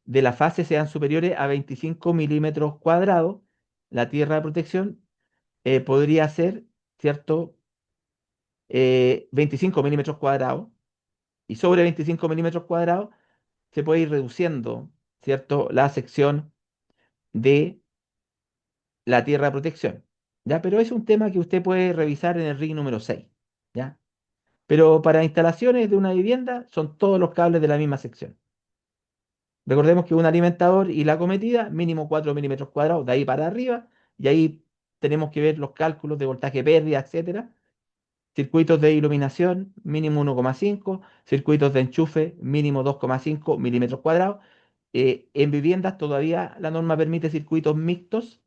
de la fase sean superiores a 25 milímetros cuadrados, la tierra de protección podría ser, ¿cierto? 25 milímetros cuadrados, y sobre 25 milímetros cuadrados se puede ir reduciendo, ¿cierto? La sección de la tierra de protección, ¿ya? Pero es un tema que usted puede revisar en el RIC número 6, ¿ya? Pero para instalaciones de una vivienda son todos los cables de la misma sección. Recordemos que un alimentador y la cometida, mínimo 4 milímetros cuadrados, de ahí para arriba, y ahí tenemos que ver los cálculos de voltaje pérdida, etcétera. Circuitos de iluminación, mínimo 1,5. Circuitos de enchufe, mínimo 2,5 milímetros cuadrados. En viviendas todavía la norma permite circuitos mixtos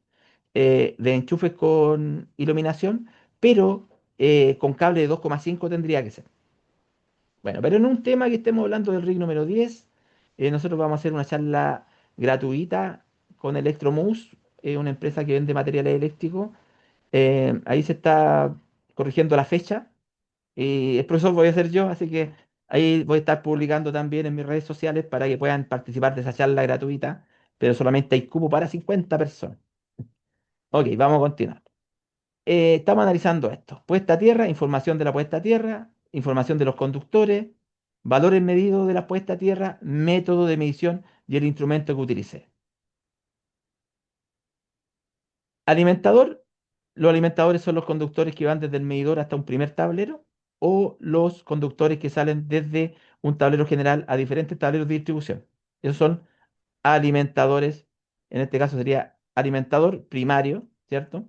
de enchufes con iluminación, pero con cable de 2,5 tendría que ser. Bueno, pero en un tema que estemos hablando del RIC número 10, nosotros vamos a hacer una charla gratuita con Electromus, una empresa que vende materiales eléctricos. Ahí se está corrigiendo la fecha. Y el profesor voy a ser yo, así que Ahí voy a estar publicando también en mis redes sociales para que puedan participar de esa charla gratuita, pero solamente hay cupo para 50 personas. Ok, vamos a continuar. Estamos analizando esto. Puesta a tierra, información de la puesta a tierra, información de los conductores, valores medidos de la puesta a tierra, método de medición y el instrumento que utilicé. Alimentador. Los alimentadores son los conductores que van desde el medidor hasta un primer tablero o los conductores que salen desde un tablero general a diferentes tableros de distribución. Esos son alimentadores. En este caso sería alimentador primario, ¿cierto?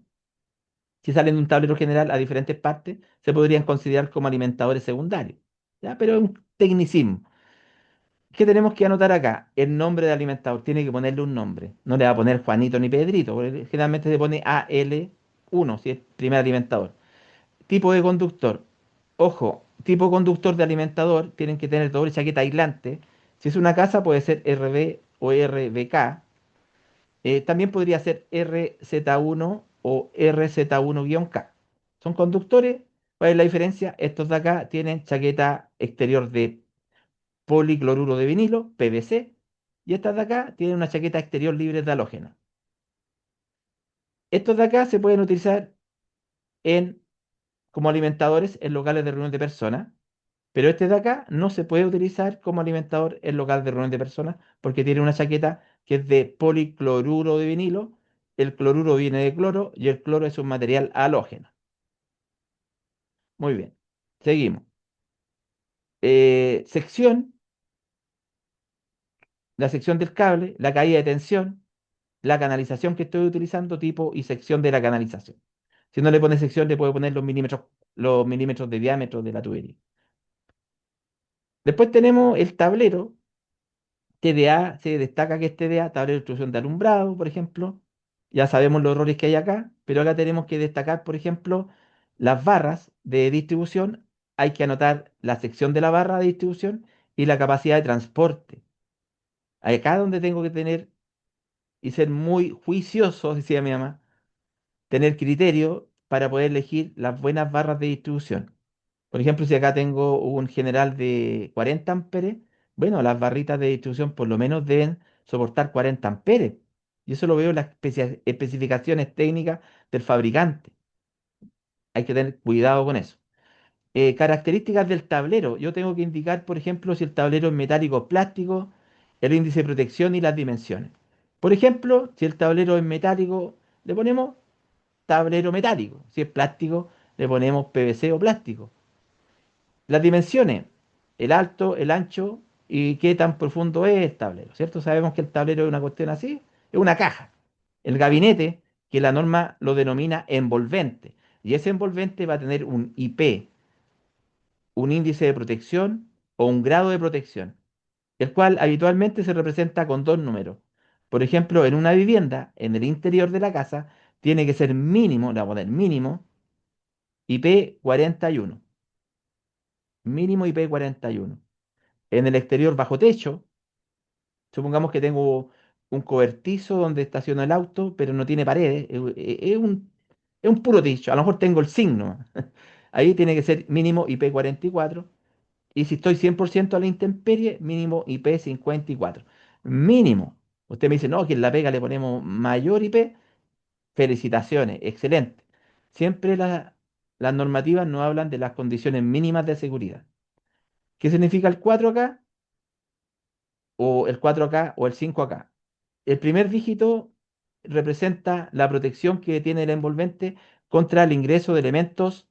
Si salen de un tablero general a diferentes partes, se podrían considerar como alimentadores secundarios. ¿Ya? Pero es un tecnicismo. ¿Qué tenemos que anotar acá? El nombre del alimentador. Tiene que ponerle un nombre. No le va a poner Juanito ni Pedrito, porque generalmente se pone AL1 si es primer alimentador. Tipo de conductor. Ojo, tipo conductor de alimentador tienen que tener doble chaqueta aislante. Si es una casa puede ser RB o RBK. También podría ser RZ1 o RZ1-K. Son conductores. ¿Cuál es la diferencia? Estos de acá tienen chaqueta exterior de policloruro de vinilo, PVC, y estas de acá tienen una chaqueta exterior libre de halógeno. Estos de acá se pueden utilizar en, como alimentadores en locales de reunión de personas, pero este de acá no se puede utilizar como alimentador en local de reunión de personas porque tiene una chaqueta que es de policloruro de vinilo. El cloruro viene de cloro y el cloro es un material halógeno. Muy bien, seguimos. Sección, la sección del cable, la caída de tensión, la canalización que estoy utilizando, tipo y sección de la canalización. Si no le pone sección, le puedo poner los milímetros de diámetro de la tubería. Después tenemos el tablero. TDA, se destaca que es TDA, tablero de instrucción de alumbrado, por ejemplo. Ya sabemos los errores que hay acá, pero acá tenemos que destacar, por ejemplo, las barras de distribución. Hay que anotar la sección de la barra de distribución y la capacidad de transporte. Acá es donde tengo que tener y ser muy juicioso, decía mi mamá, tener criterio para poder elegir las buenas barras de distribución. Por ejemplo, si acá tengo un general de 40 amperes, bueno, las barritas de distribución por lo menos deben soportar 40 amperes. Y eso lo veo en las especificaciones técnicas del fabricante. Hay que tener cuidado con eso. Características del tablero. Yo tengo que indicar, por ejemplo, si el tablero es metálico o plástico, el índice de protección y las dimensiones. Por ejemplo, si el tablero es metálico, le ponemos tablero metálico. Si es plástico, le ponemos PVC o plástico. Las dimensiones, el alto, el ancho y qué tan profundo es el tablero, ¿cierto? Sabemos que el tablero es una cuestión así, es una caja. El gabinete, que la norma lo denomina envolvente, y ese envolvente va a tener un IP, un índice de protección o un grado de protección, el cual habitualmente se representa con dos números. Por ejemplo, en una vivienda, en el interior de la casa, tiene que ser mínimo, le vamos a poner mínimo, IP 41. Mínimo IP 41. En el exterior bajo techo, supongamos que tengo un cobertizo donde estaciono el auto, pero no tiene paredes, es un puro techo, a lo mejor tengo el signo. Ahí tiene que ser mínimo IP 44. Y si estoy 100% a la intemperie, mínimo IP 54. Mínimo. Usted me dice, no, que en la pega le ponemos mayor IP. Felicitaciones, excelente. Siempre las normativas nos hablan de las condiciones mínimas de seguridad. ¿Qué significa el 4 acá? O el 4 acá o el 5 acá. El primer dígito representa la protección que tiene el envolvente contra el ingreso de elementos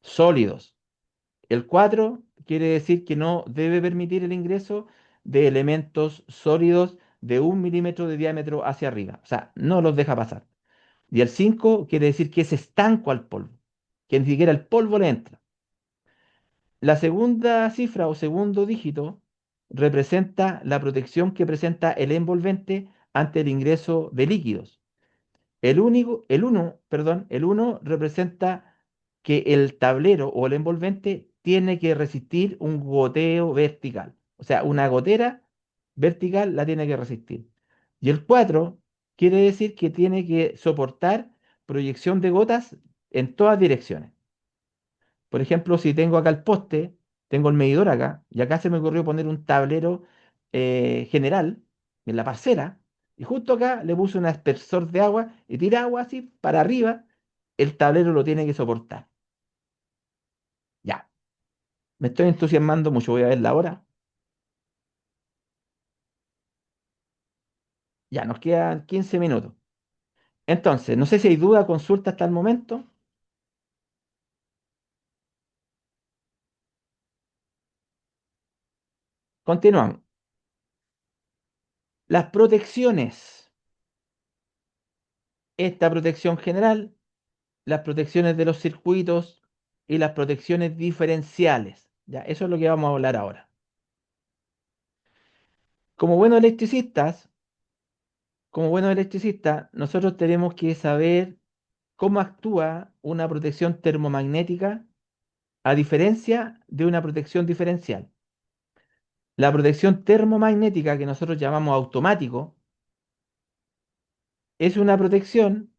sólidos. El 4 quiere decir que no debe permitir el ingreso de elementos sólidos de 1 milímetro de diámetro hacia arriba. O sea, no los deja pasar. Y el 5 quiere decir que es estanco al polvo, que ni siquiera el polvo le entra. La segunda cifra o segundo dígito representa la protección que presenta el envolvente ante el ingreso de líquidos. El 1 representa que el tablero o el envolvente tiene que resistir un goteo vertical. O sea, una gotera vertical la tiene que resistir. Y el 4 quiere decir que tiene que soportar proyección de gotas en todas direcciones. Por ejemplo, si tengo acá el poste, tengo el medidor acá, y acá se me ocurrió poner un tablero general en la parcela, y justo acá le puse un aspersor de agua y tira agua así para arriba, el tablero lo tiene que soportar. Ya, me estoy entusiasmando mucho, voy a ver la hora. Ya, nos quedan 15 minutos. Entonces, no sé si hay duda, consulta hasta el momento. Continuamos. Las protecciones. Esta protección general, las protecciones de los circuitos y las protecciones diferenciales. Ya, eso es lo que vamos a hablar ahora. Como buenos electricistas, como buenos electricistas, nosotros tenemos que saber cómo actúa una protección termomagnética a diferencia de una protección diferencial. La protección termomagnética que nosotros llamamos automático es una protección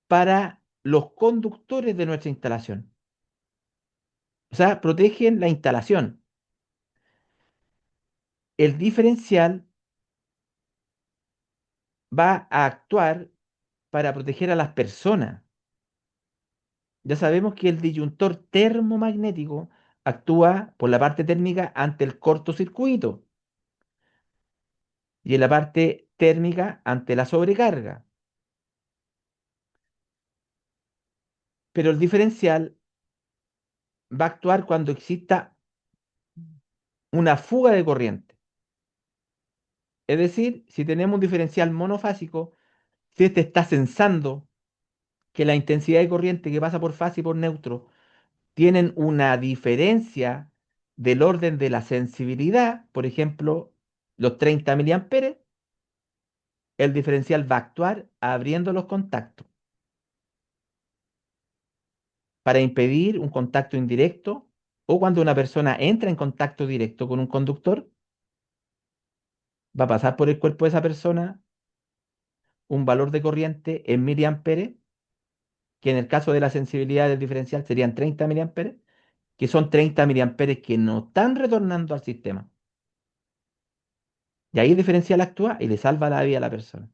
para los conductores de nuestra instalación. O sea, protegen la instalación. El diferencial va a actuar para proteger a las personas. Ya sabemos que el disyuntor termomagnético actúa por la parte térmica ante el cortocircuito y en la parte térmica ante la sobrecarga. Pero el diferencial va a actuar cuando exista una fuga de corriente. Es decir, si tenemos un diferencial monofásico, si este está sensando que la intensidad de corriente que pasa por fase y por neutro tienen una diferencia del orden de la sensibilidad, por ejemplo, los 30 miliamperes, el diferencial va a actuar abriendo los contactos para impedir un contacto indirecto o cuando una persona entra en contacto directo con un conductor, va a pasar por el cuerpo de esa persona un valor de corriente en miliamperes, que en el caso de la sensibilidad del diferencial serían 30 miliamperes, que son 30 miliamperes que no están retornando al sistema. Y ahí el diferencial actúa y le salva la vida a la persona.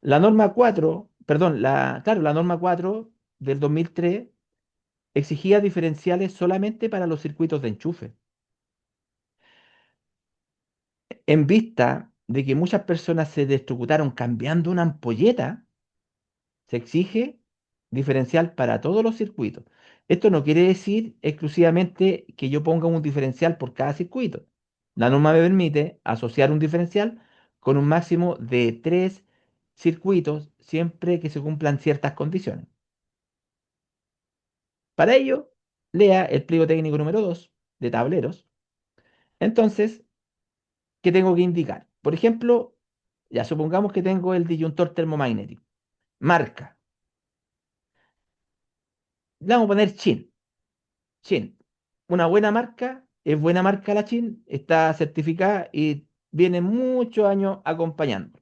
La norma 4, perdón, claro, la norma 4 del 2003 exigía diferenciales solamente para los circuitos de enchufe. En vista de que muchas personas se electrocutaron cambiando una ampolleta, se exige diferencial para todos los circuitos. Esto no quiere decir exclusivamente que yo ponga un diferencial por cada circuito. La norma me permite asociar un diferencial con un máximo de 3 circuitos siempre que se cumplan ciertas condiciones. Para ello, lea el pliego técnico número 2 de tableros. Entonces, ¿qué tengo que indicar? Por ejemplo, ya supongamos que tengo el disyuntor termomagnético. Marca. Le vamos a poner Chin. Chin. Una buena marca, es buena marca la Chin, está certificada y viene muchos años acompañando.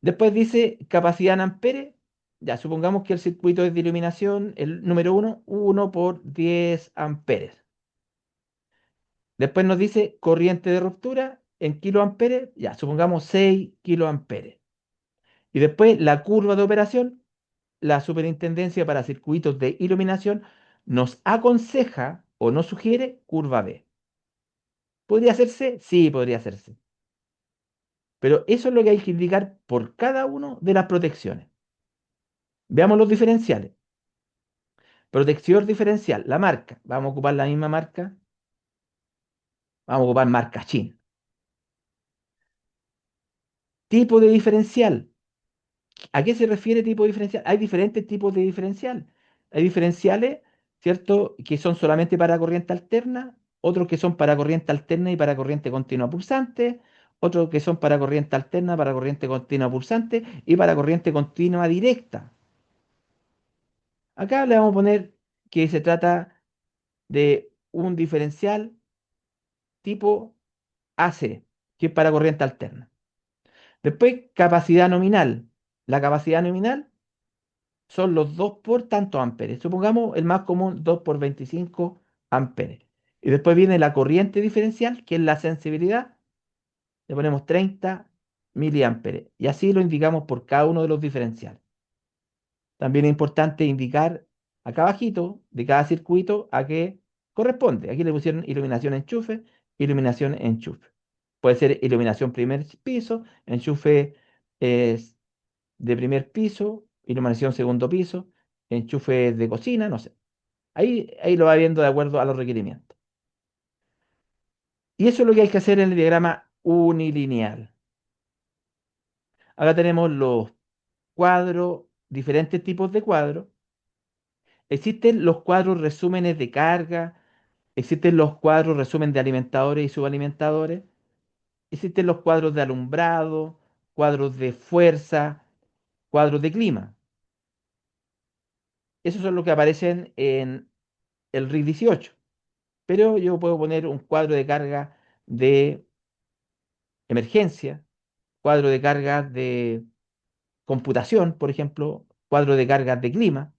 Después dice capacidad en amperes. Ya, supongamos que el circuito es de iluminación, el número 1 por 10 amperes. Después nos dice corriente de ruptura en kiloamperes, ya, supongamos 6 kiloamperes. Y después la curva de operación, la Superintendencia para Circuitos de Iluminación nos aconseja o nos sugiere curva B. ¿Podría hacerse? Sí, podría hacerse. Pero eso es lo que hay que indicar por cada una de las protecciones. Veamos los diferenciales. Protección diferencial, la marca. Vamos a ocupar la misma marca. Vamos a ocupar marca Chin. Tipo de diferencial. ¿A qué se refiere tipo diferencial? Hay diferentes tipos de diferencial. Hay diferenciales, ¿cierto?, que son solamente para corriente alterna, otros que son para corriente alterna y para corriente continua pulsante, otros que son para corriente alterna, para corriente continua pulsante y para corriente continua directa. Acá le vamos a poner que se trata de un diferencial tipo AC, que es para corriente alterna. Después, capacidad nominal. La capacidad nominal son los 2 por tantos amperes. Supongamos el más común, 2 por 25 amperes. Y después viene la corriente diferencial, que es la sensibilidad. Le ponemos 30 miliamperes. Y así lo indicamos por cada uno de los diferenciales. También es importante indicar acá abajito de cada circuito a qué corresponde. Aquí le pusieron iluminación enchufe, iluminación enchufe. Puede ser iluminación primer piso, enchufe es de primer piso, iluminación segundo piso, enchufe de cocina, no sé. Ahí lo va viendo de acuerdo a los requerimientos. Y eso es lo que hay que hacer en el diagrama unilineal. Acá tenemos los cuadros, diferentes tipos de cuadros. Existen los cuadros resúmenes de carga, existen los cuadros resumen de alimentadores y subalimentadores, existen los cuadros de alumbrado, cuadros de fuerza, cuadros de clima. Esos son los que aparecen en el RIC 18. Pero yo puedo poner un cuadro de carga de emergencia, cuadro de carga de computación, por ejemplo, cuadro de carga de clima.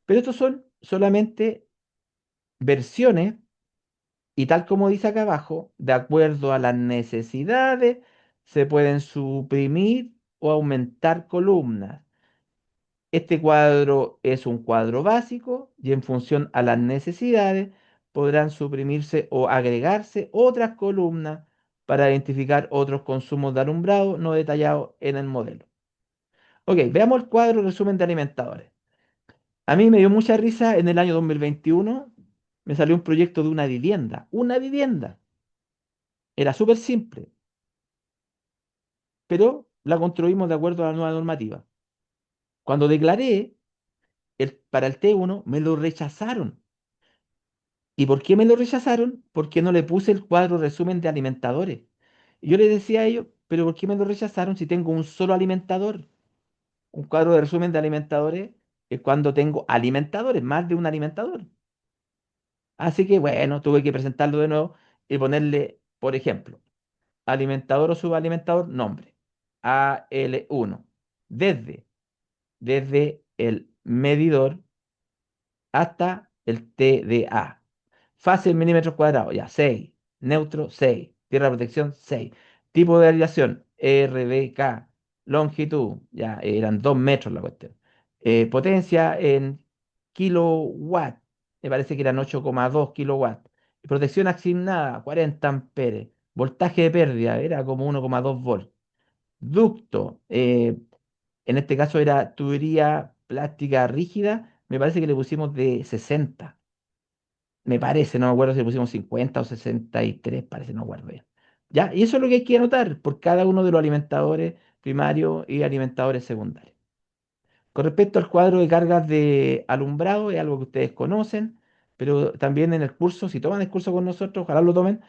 Pero estos son solamente versiones y tal como dice acá abajo, de acuerdo a las necesidades, se pueden suprimir o aumentar columnas. Este cuadro es un cuadro básico y en función a las necesidades podrán suprimirse o agregarse otras columnas para identificar otros consumos de alumbrado no detallados en el modelo. Ok, veamos el cuadro resumen de alimentadores. A mí me dio mucha risa en el año 2021, me salió un proyecto de una vivienda. Una vivienda. Era súper simple, pero la construimos de acuerdo a la nueva normativa. Cuando declaré para el T1, me lo rechazaron. ¿Y por qué me lo rechazaron? Porque no le puse el cuadro resumen de alimentadores. Y yo les decía a ellos, pero ¿por qué me lo rechazaron si tengo un solo alimentador? Un cuadro de resumen de alimentadores es cuando tengo alimentadores, más de un alimentador. Así que bueno, tuve que presentarlo de nuevo y ponerle, por ejemplo, alimentador o subalimentador, nombre. AL1. Desde el medidor hasta el TDA. Fase en milímetros cuadrados, ya, 6. Neutro, 6. Tierra de protección, 6. Tipo de aireación, RBK. Longitud, ya, eran 2 metros la cuestión. Potencia en kilowatt, me parece que eran 8,2 kilowatts. Protección asignada, 40 amperes. Voltaje de pérdida, era como 1,2 volts. Ducto, en este caso era tubería plástica rígida, me parece que le pusimos de 60. Me parece, no me acuerdo si le pusimos 50 o 63, parece, no me acuerdo bien. Ya, y eso es lo que hay que anotar por cada uno de los alimentadores primarios y alimentadores secundarios. Con respecto al cuadro de cargas de alumbrado, es algo que ustedes conocen, pero también en el curso, si toman el curso con nosotros, ojalá lo tomen,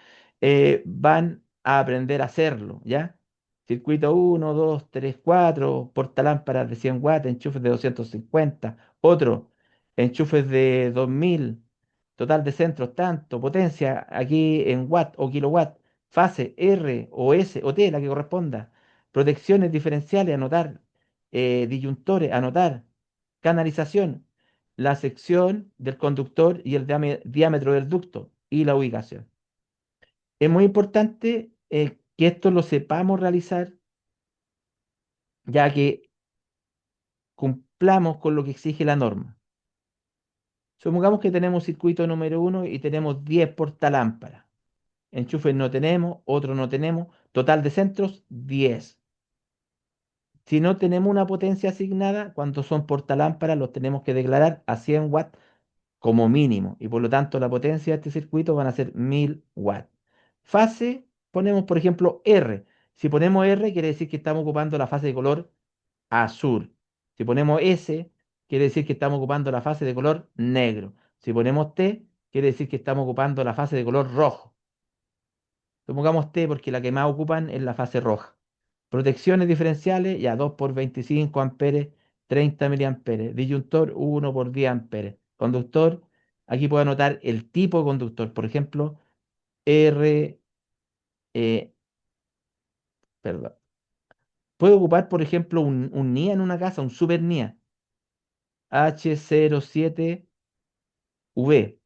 van a aprender a hacerlo, ¿ya? Circuito 1, 2, 3, 4, portalámparas de 100 watts, enchufes de 250, otro, enchufes de 2000, total de centros, tanto, potencia aquí en watt o kilowatt, fase R o S o T, la que corresponda, protecciones diferenciales, anotar disyuntores, anotar, canalización, la sección del conductor y el diámetro del ducto y la ubicación. Es muy importante que esto lo sepamos realizar, ya que cumplamos con lo que exige la norma. Supongamos que tenemos circuito número 1 y tenemos 10 portalámparas. Enchufes no tenemos, otro no tenemos, total de centros 10. Si no tenemos una potencia asignada, cuando son portalámparas, los tenemos que declarar a 100 watts como mínimo. Y por lo tanto, la potencia de este circuito van a ser 1000 watts. Fase, ponemos por ejemplo R. Si ponemos R, quiere decir que estamos ocupando la fase de color azul. Si ponemos S, quiere decir que estamos ocupando la fase de color negro. Si ponemos T, quiere decir que estamos ocupando la fase de color rojo. Pongamos T porque la que más ocupan es la fase roja. Protecciones diferenciales, ya 2 por 25 amperes, 30 miliamperes. Disyuntor, 1 por 10 amperes. Conductor, aquí puedo anotar el tipo de conductor. Por ejemplo, R, perdón. Puedo ocupar, por ejemplo, un NIA en una casa, un super NIA. H07V.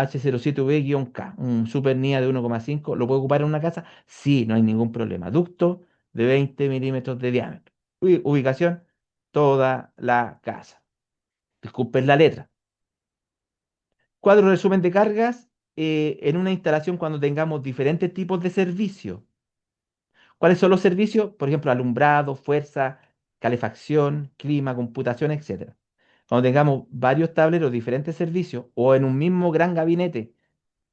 H07V-K, un Super NIA de 1,5, ¿lo puedo ocupar en una casa? Sí, no hay ningún problema. Ducto de 20 milímetros de diámetro. Ubicación, toda la casa. Disculpen la letra. Cuadro resumen de cargas en una instalación cuando tengamos diferentes tipos de servicios. ¿Cuáles son los servicios? Por ejemplo, alumbrado, fuerza, calefacción, clima, computación, etcétera. Cuando tengamos varios tableros, diferentes servicios, o en un mismo gran gabinete,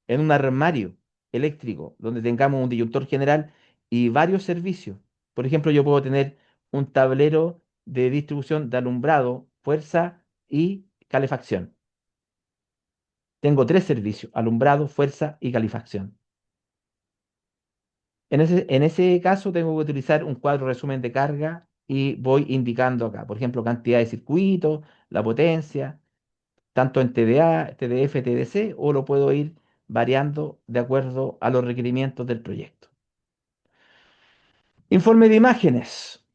en un armario eléctrico, donde tengamos un disyuntor general y varios servicios. Por ejemplo, yo puedo tener un tablero de distribución de alumbrado, fuerza y calefacción. Tengo tres servicios: alumbrado, fuerza y calefacción. En ese caso tengo que utilizar un cuadro resumen de carga y voy indicando acá, por ejemplo, cantidad de circuitos, la potencia, tanto en TDA, TDF, TDC, o lo puedo ir variando de acuerdo a los requerimientos del proyecto. Informe de imágenes.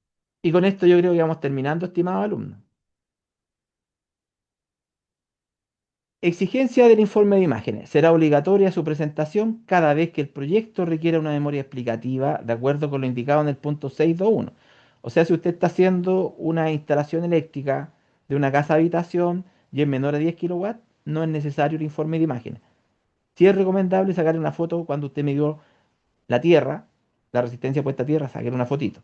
Y con esto yo creo que vamos terminando, estimados alumnos. Exigencia del informe de imágenes. Será obligatoria su presentación cada vez que el proyecto requiera una memoria explicativa de acuerdo con lo indicado en el punto 6.2.1. O sea, si usted está haciendo una instalación eléctrica de una casa habitación y es menor a 10 kilowatts, no es necesario el informe de imágenes. Sí es recomendable sacar una foto cuando usted midió la tierra, la resistencia puesta a tierra, sacar una fotito.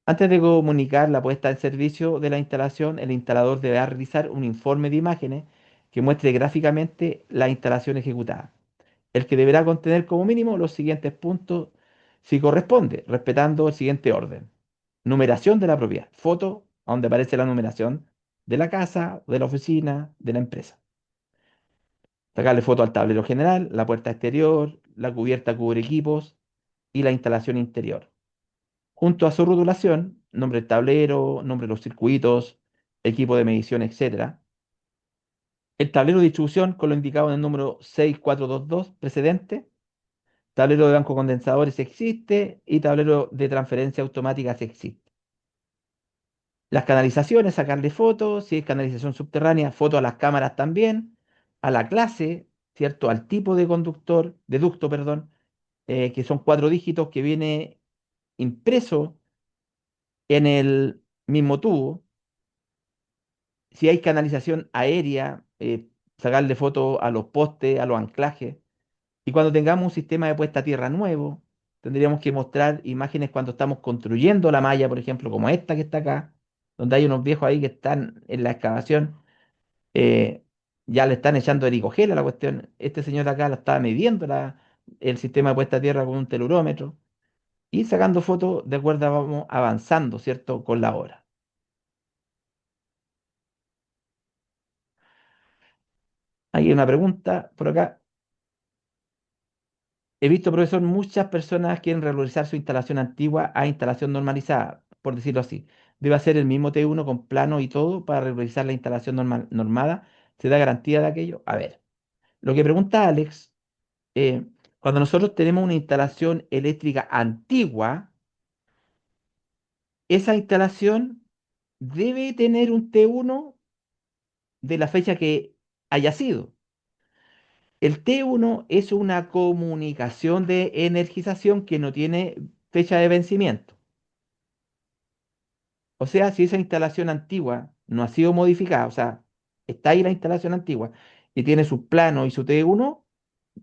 Antes de comunicar la puesta en servicio de la instalación, el instalador deberá realizar un informe de imágenes que muestre gráficamente la instalación ejecutada, el que deberá contener como mínimo los siguientes puntos si corresponde, respetando el siguiente orden. Numeración de la propiedad, foto donde aparece la numeración de la casa, de la oficina, de la empresa. Sacarle foto al tablero general, la puerta exterior, la cubierta cubre equipos y la instalación interior. Junto a su rotulación, nombre del tablero, nombre de los circuitos, equipo de medición, etcétera. El tablero de distribución con lo indicado en el número 6422 precedente. Tablero de banco condensadores si existe y tablero de transferencia automática si existe. Las canalizaciones, sacarle fotos, si es canalización subterránea, fotos a las cámaras también, a la clase, ¿cierto? Al tipo de conductor, de ducto, perdón, que son 4 dígitos que viene impreso en el mismo tubo. Si hay canalización aérea, sacarle fotos a los postes, a los anclajes. Y cuando tengamos un sistema de puesta a tierra nuevo, tendríamos que mostrar imágenes cuando estamos construyendo la malla, por ejemplo, como esta que está acá, donde hay unos viejos ahí que están en la excavación, eh, ya le están echando erigogel a la cuestión. Este señor de acá lo estaba midiendo el sistema de puesta a tierra con un telurómetro y sacando fotos de acuerdo a vamos avanzando, ¿cierto? Con la hora. Hay una pregunta por acá. He visto, profesor, muchas personas quieren regularizar su instalación antigua a instalación normalizada, por decirlo así. Debe hacer el mismo T1 con plano y todo para regularizar la instalación normada. ¿Se da garantía de aquello? A ver, lo que pregunta Alex, eh, cuando nosotros tenemos una instalación eléctrica antigua, esa instalación debe tener un T1 de la fecha que haya sido. El T1 es una comunicación de energización que no tiene fecha de vencimiento. O sea, si esa instalación antigua no ha sido modificada, o sea, está ahí la instalación antigua y tiene su plano y su T1,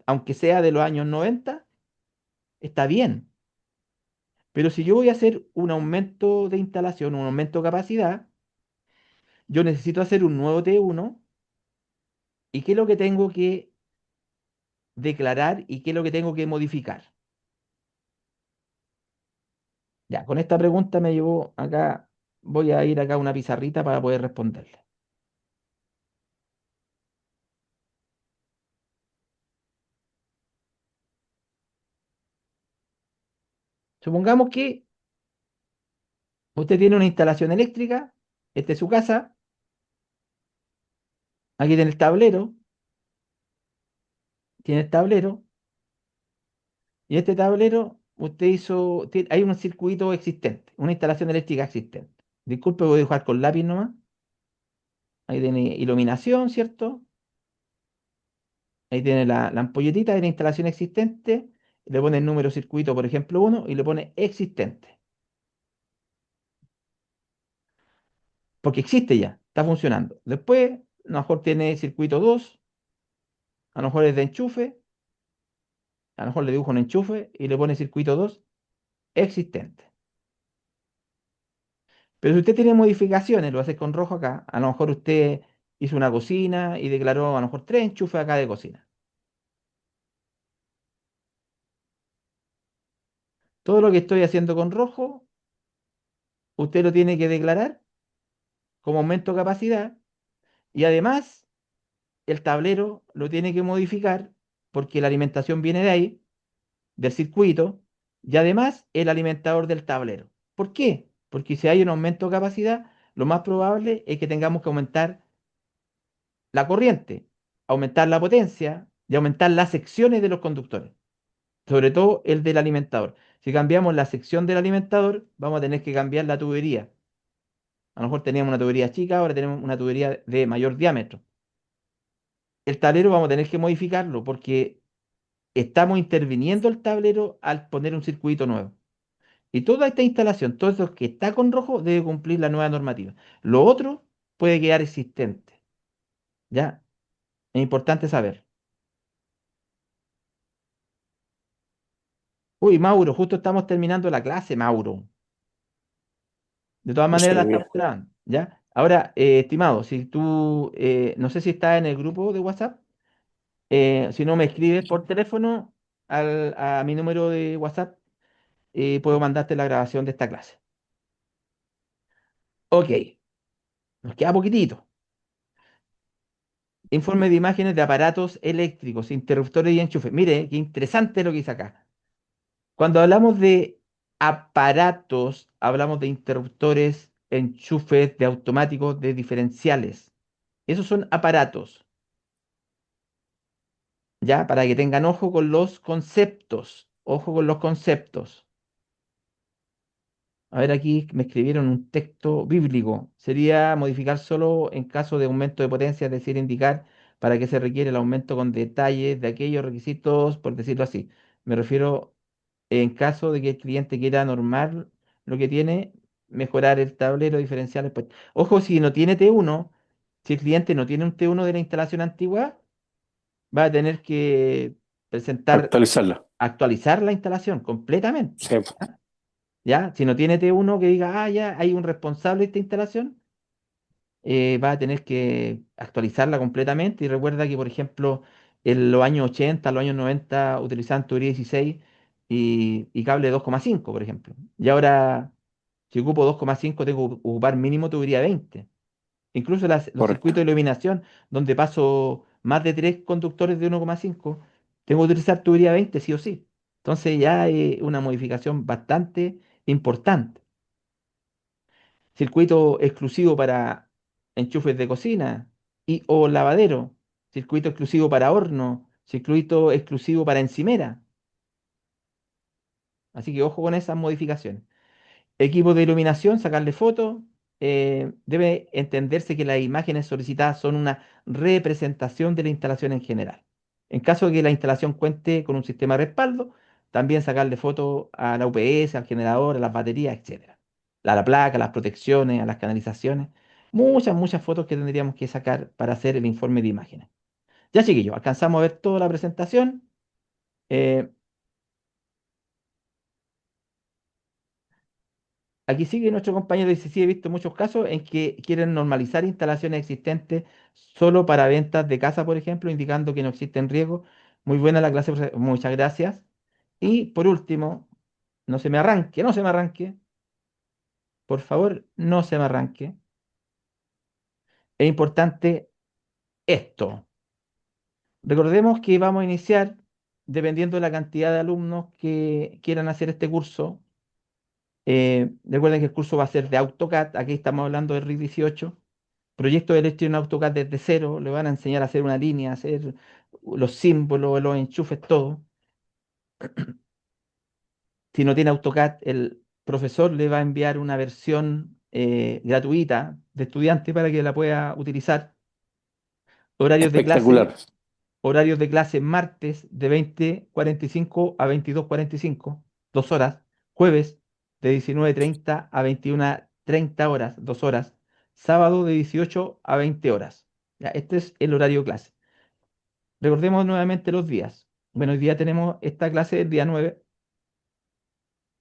aunque sea de los años 90, está bien. Pero si yo voy a hacer un aumento de instalación, un aumento de capacidad, yo necesito hacer un nuevo T1. ¿Y qué es lo que tengo que declarar y qué es lo que tengo que modificar? Ya, con esta pregunta me llevó acá, voy a ir acá a una pizarrita para poder responderle. Supongamos que usted tiene una instalación eléctrica, esta es su casa, aquí tiene el tablero, y este tablero usted hizo, hay un circuito existente, una instalación eléctrica existente. Disculpe, voy a dibujar con lápiz nomás. Ahí tiene iluminación, ¿cierto? Ahí tiene la ampolletita de la instalación existente, le pone el número circuito, por ejemplo, 1 y le pone existente. Porque existe ya, está funcionando. Después, a lo mejor tiene circuito 2, a lo mejor es de enchufe, a lo mejor le dibujo un enchufe y le pone circuito 2 existente. Pero si usted tiene modificaciones, lo hace con rojo acá, a lo mejor usted hizo una cocina y declaró a lo mejor 3 enchufes acá de cocina. Todo lo que estoy haciendo con rojo, usted lo tiene que declarar como aumento de capacidad y además el tablero lo tiene que modificar porque la alimentación viene de ahí, del circuito, y además el alimentador del tablero. ¿Por qué? Porque si hay un aumento de capacidad, lo más probable es que tengamos que aumentar la corriente, aumentar la potencia y aumentar las secciones de los conductores, sobre todo el del alimentador. Si cambiamos la sección del alimentador, vamos a tener que cambiar la tubería. A lo mejor teníamos una tubería chica, ahora tenemos una tubería de mayor diámetro. El tablero vamos a tener que modificarlo porque estamos interviniendo el tablero al poner un circuito nuevo. Y toda esta instalación, todo eso que está con rojo, debe cumplir la nueva normativa. Lo otro puede quedar existente. ¿Ya? Es importante saber. Uy, Mauro, justo estamos terminando la clase, Mauro. De todas maneras la Sí, estamos grabando. ¿Ya? Ahora, estimado, si tú, no sé si estás en el grupo de WhatsApp, si no me escribes por teléfono a mi número de WhatsApp, puedo mandarte la grabación de esta clase. Ok, nos queda poquitito. Informe de imágenes de aparatos eléctricos, interruptores y enchufes. Mire, qué interesante lo que hice acá. Cuando hablamos de aparatos, hablamos de interruptores, enchufes, de automáticos, de diferenciales. Esos son aparatos, ¿ya? Para que tengan ojo con los conceptos. Ojo con los conceptos. A ver, aquí me escribieron un texto bíblico. Sería modificar solo en caso de aumento de potencia, es decir, indicar para qué se requiere el aumento con detalles de aquellos requisitos, por decirlo así. Me refiero en caso de que el cliente quiera normar lo que tiene, mejorar el tablero diferencial. Pues. Ojo, si no tiene T1, si el cliente no tiene un T1 de la instalación antigua, va a tener que presentar, actualizarla. actualizar la instalación completamente. Sí, ¿Ya? Si no tiene T1 que diga, ah, ya hay un responsable de esta instalación, va a tener que actualizarla completamente. Y recuerda que, por ejemplo, en los años 80, los años 90 utilizaban tubería 16 y cable 2,5, por ejemplo. Y ahora, si ocupo 2,5, tengo que ocupar mínimo tubería 20. Incluso los circuitos de correcto. iluminación, donde paso más de 3 conductores de 1,5, tengo que utilizar tubería 20 sí o sí. Entonces ya es una modificación bastante importante. Circuito exclusivo para enchufes de cocina y o lavadero, circuito exclusivo para horno, circuito exclusivo para encimera. Así que ojo con esas modificaciones. Equipo de iluminación, sacarle fotos. Debe entenderse que las imágenes solicitadas son una representación de la instalación en general. En caso de que la instalación cuente con un sistema de respaldo, también sacarle fotos a la UPS, al generador, a las baterías, etcétera. A la placa, a las protecciones, a las canalizaciones. Muchas, muchas fotos que tendríamos que sacar para hacer el informe de imágenes. Ya, chiquillos, alcanzamos a ver toda la presentación. Eh, Aquí sigue nuestro compañero, dice, sí, he visto muchos casos en que quieren normalizar instalaciones existentes solo para ventas de casa, por ejemplo, indicando que no existen riesgos. Muy buena la clase, muchas gracias. Y por último, no se me arranque, no se me arranque, por favor, no se me arranque. Es importante esto. Recordemos que vamos a iniciar, dependiendo de la cantidad de alumnos que quieran hacer este curso. Recuerden que el curso va a ser de AutoCAD, aquí estamos hablando de RIC 18. Proyecto de electro en AutoCAD desde cero, le van a enseñar a hacer una línea, a hacer los símbolos, los enchufes, todo. Si no tiene AutoCAD, el profesor le va a enviar una versión gratuita de estudiante para que la pueda utilizar. Horarios de clase, Espectacular. horarios de clase martes de 20:45 a 22:45, 2 horas. Jueves de 19:30 a 21:30 horas, 2 horas. Sábado de 18 a 20 horas. Ya, este es el horario de clase. Recordemos nuevamente los días. Bueno, hoy día tenemos esta clase el día 9.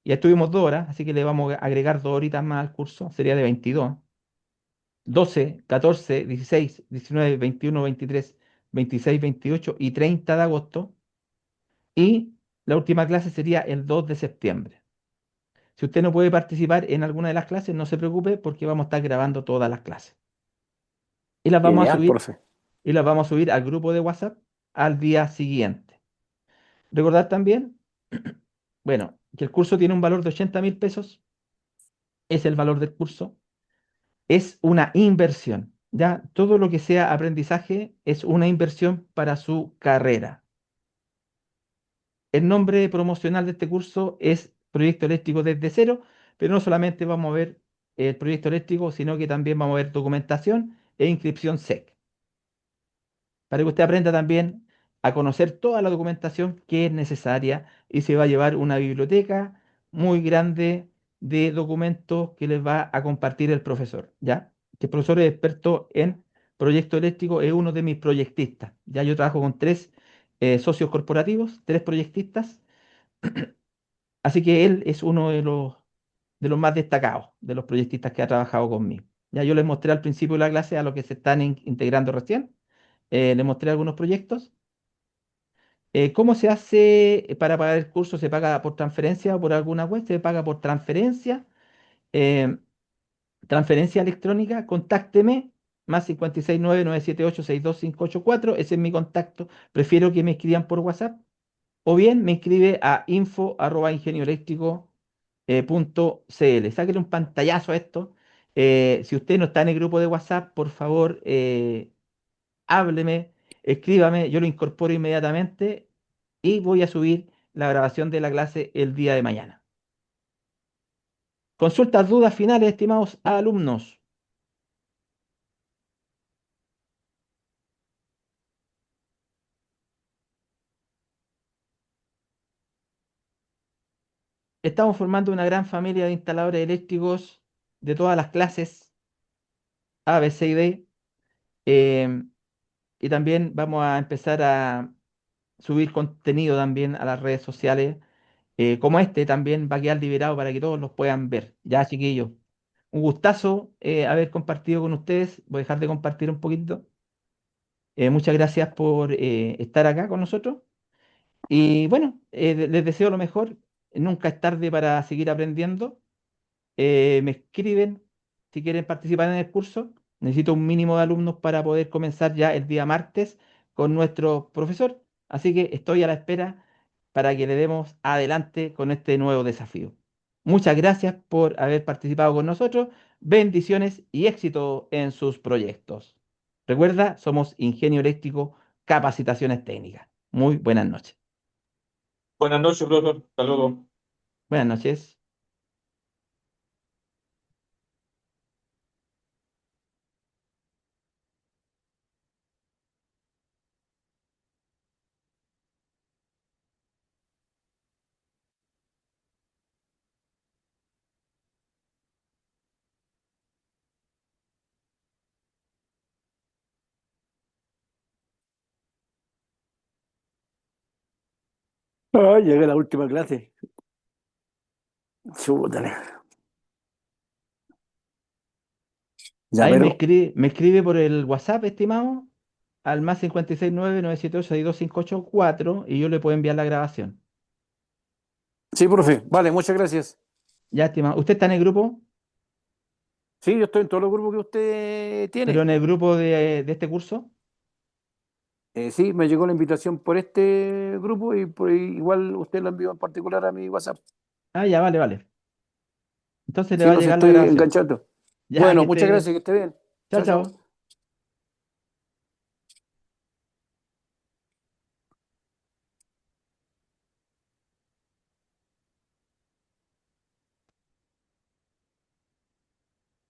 Ya estuvimos 2 horas, así que le vamos a agregar 2 horitas más al curso. Sería de 22. 12, 14, 16, 19, 21, 23, 26, 28 y 30 de agosto. Y la última clase sería el 2 de septiembre. Si usted no puede participar en alguna de las clases, no se preocupe porque vamos a estar grabando todas las clases. Y las vamos a Genial, subir, profe. y las vamos a subir al grupo de WhatsApp al día siguiente. Recordar también, bueno, que el curso tiene un valor de 80.000 pesos. Es el valor del curso. Es una inversión. Ya todo lo que sea aprendizaje es una inversión para su carrera. El nombre promocional de este curso es Proyecto Eléctrico desde cero, pero no solamente vamos a ver el proyecto eléctrico, sino que también vamos a ver documentación e inscripción SEC, para que usted aprenda también a conocer toda la documentación que es necesaria y se va a llevar una biblioteca muy grande de documentos que les va a compartir el profesor, ¿ya? Que el profesor es experto en proyecto eléctrico, es uno de mis proyectistas. Ya yo trabajo con tres socios corporativos, tres proyectistas. Así que él es uno de los más destacados, de los proyectistas que ha trabajado conmigo. Ya yo les mostré al principio de la clase a los que se están integrando recién, les mostré algunos proyectos. ¿Cómo se hace para pagar el curso? ¿Se paga por transferencia o por alguna web? Se paga por transferencia, eh, transferencia electrónica. Contácteme, más 569-978-62584. Ese es mi contacto. Prefiero que me escriban por WhatsApp. O bien me escribe a info@ingenioeléctrico.cl. Sáquele un pantallazo a esto. Si usted no está en el grupo de WhatsApp, por favor, hábleme, escríbame, yo lo incorporo inmediatamente y voy a subir la grabación de la clase el día de mañana. Consultas, dudas finales, estimados alumnos. Estamos formando una gran familia de instaladores eléctricos de todas las clases, A, B, C y D. em, y también vamos a empezar a subir contenido también a las redes sociales, como este también va a quedar liberado para que todos los puedan ver. Ya, chiquillos, un gustazo haber compartido con ustedes. Voy a dejar de compartir un poquito. Muchas gracias por estar acá con nosotros. Y bueno, les deseo lo mejor. Nunca es tarde para seguir aprendiendo. Me escriben si quieren participar en el curso. Necesito un mínimo de alumnos para poder comenzar ya el día martes con nuestro profesor. Así que estoy a la espera para que le demos adelante con este nuevo desafío. Muchas gracias por haber participado con nosotros. Bendiciones y éxito en sus proyectos. Recuerda, somos Ingenio Eléctrico, Capacitaciones Técnicas. Muy buenas noches. Buenas noches, profesor. Hasta luego. Buenas noches. Ah, llegué a la última clase. Chútale. Ya, Ahí me pero escribe, me escribe por el WhatsApp, estimado, al más 569-978-62584 y yo le puedo enviar la grabación. sí, profe. Vale, muchas gracias. Ya, estimado. ¿Usted está en el grupo? Sí, yo estoy en todos los grupos que usted ¿Pero tiene. en el grupo de este curso? Sí, me llegó la invitación por este grupo y por igual usted lo envió en particular a mi WhatsApp. Ah, ya, vale, vale. Entonces le Sí, va a no sé, llegar la estoy grabación. enganchado. Ya, que Bueno, esté muchas bien. gracias, que esté bien. Chao, Chao, chao. chao.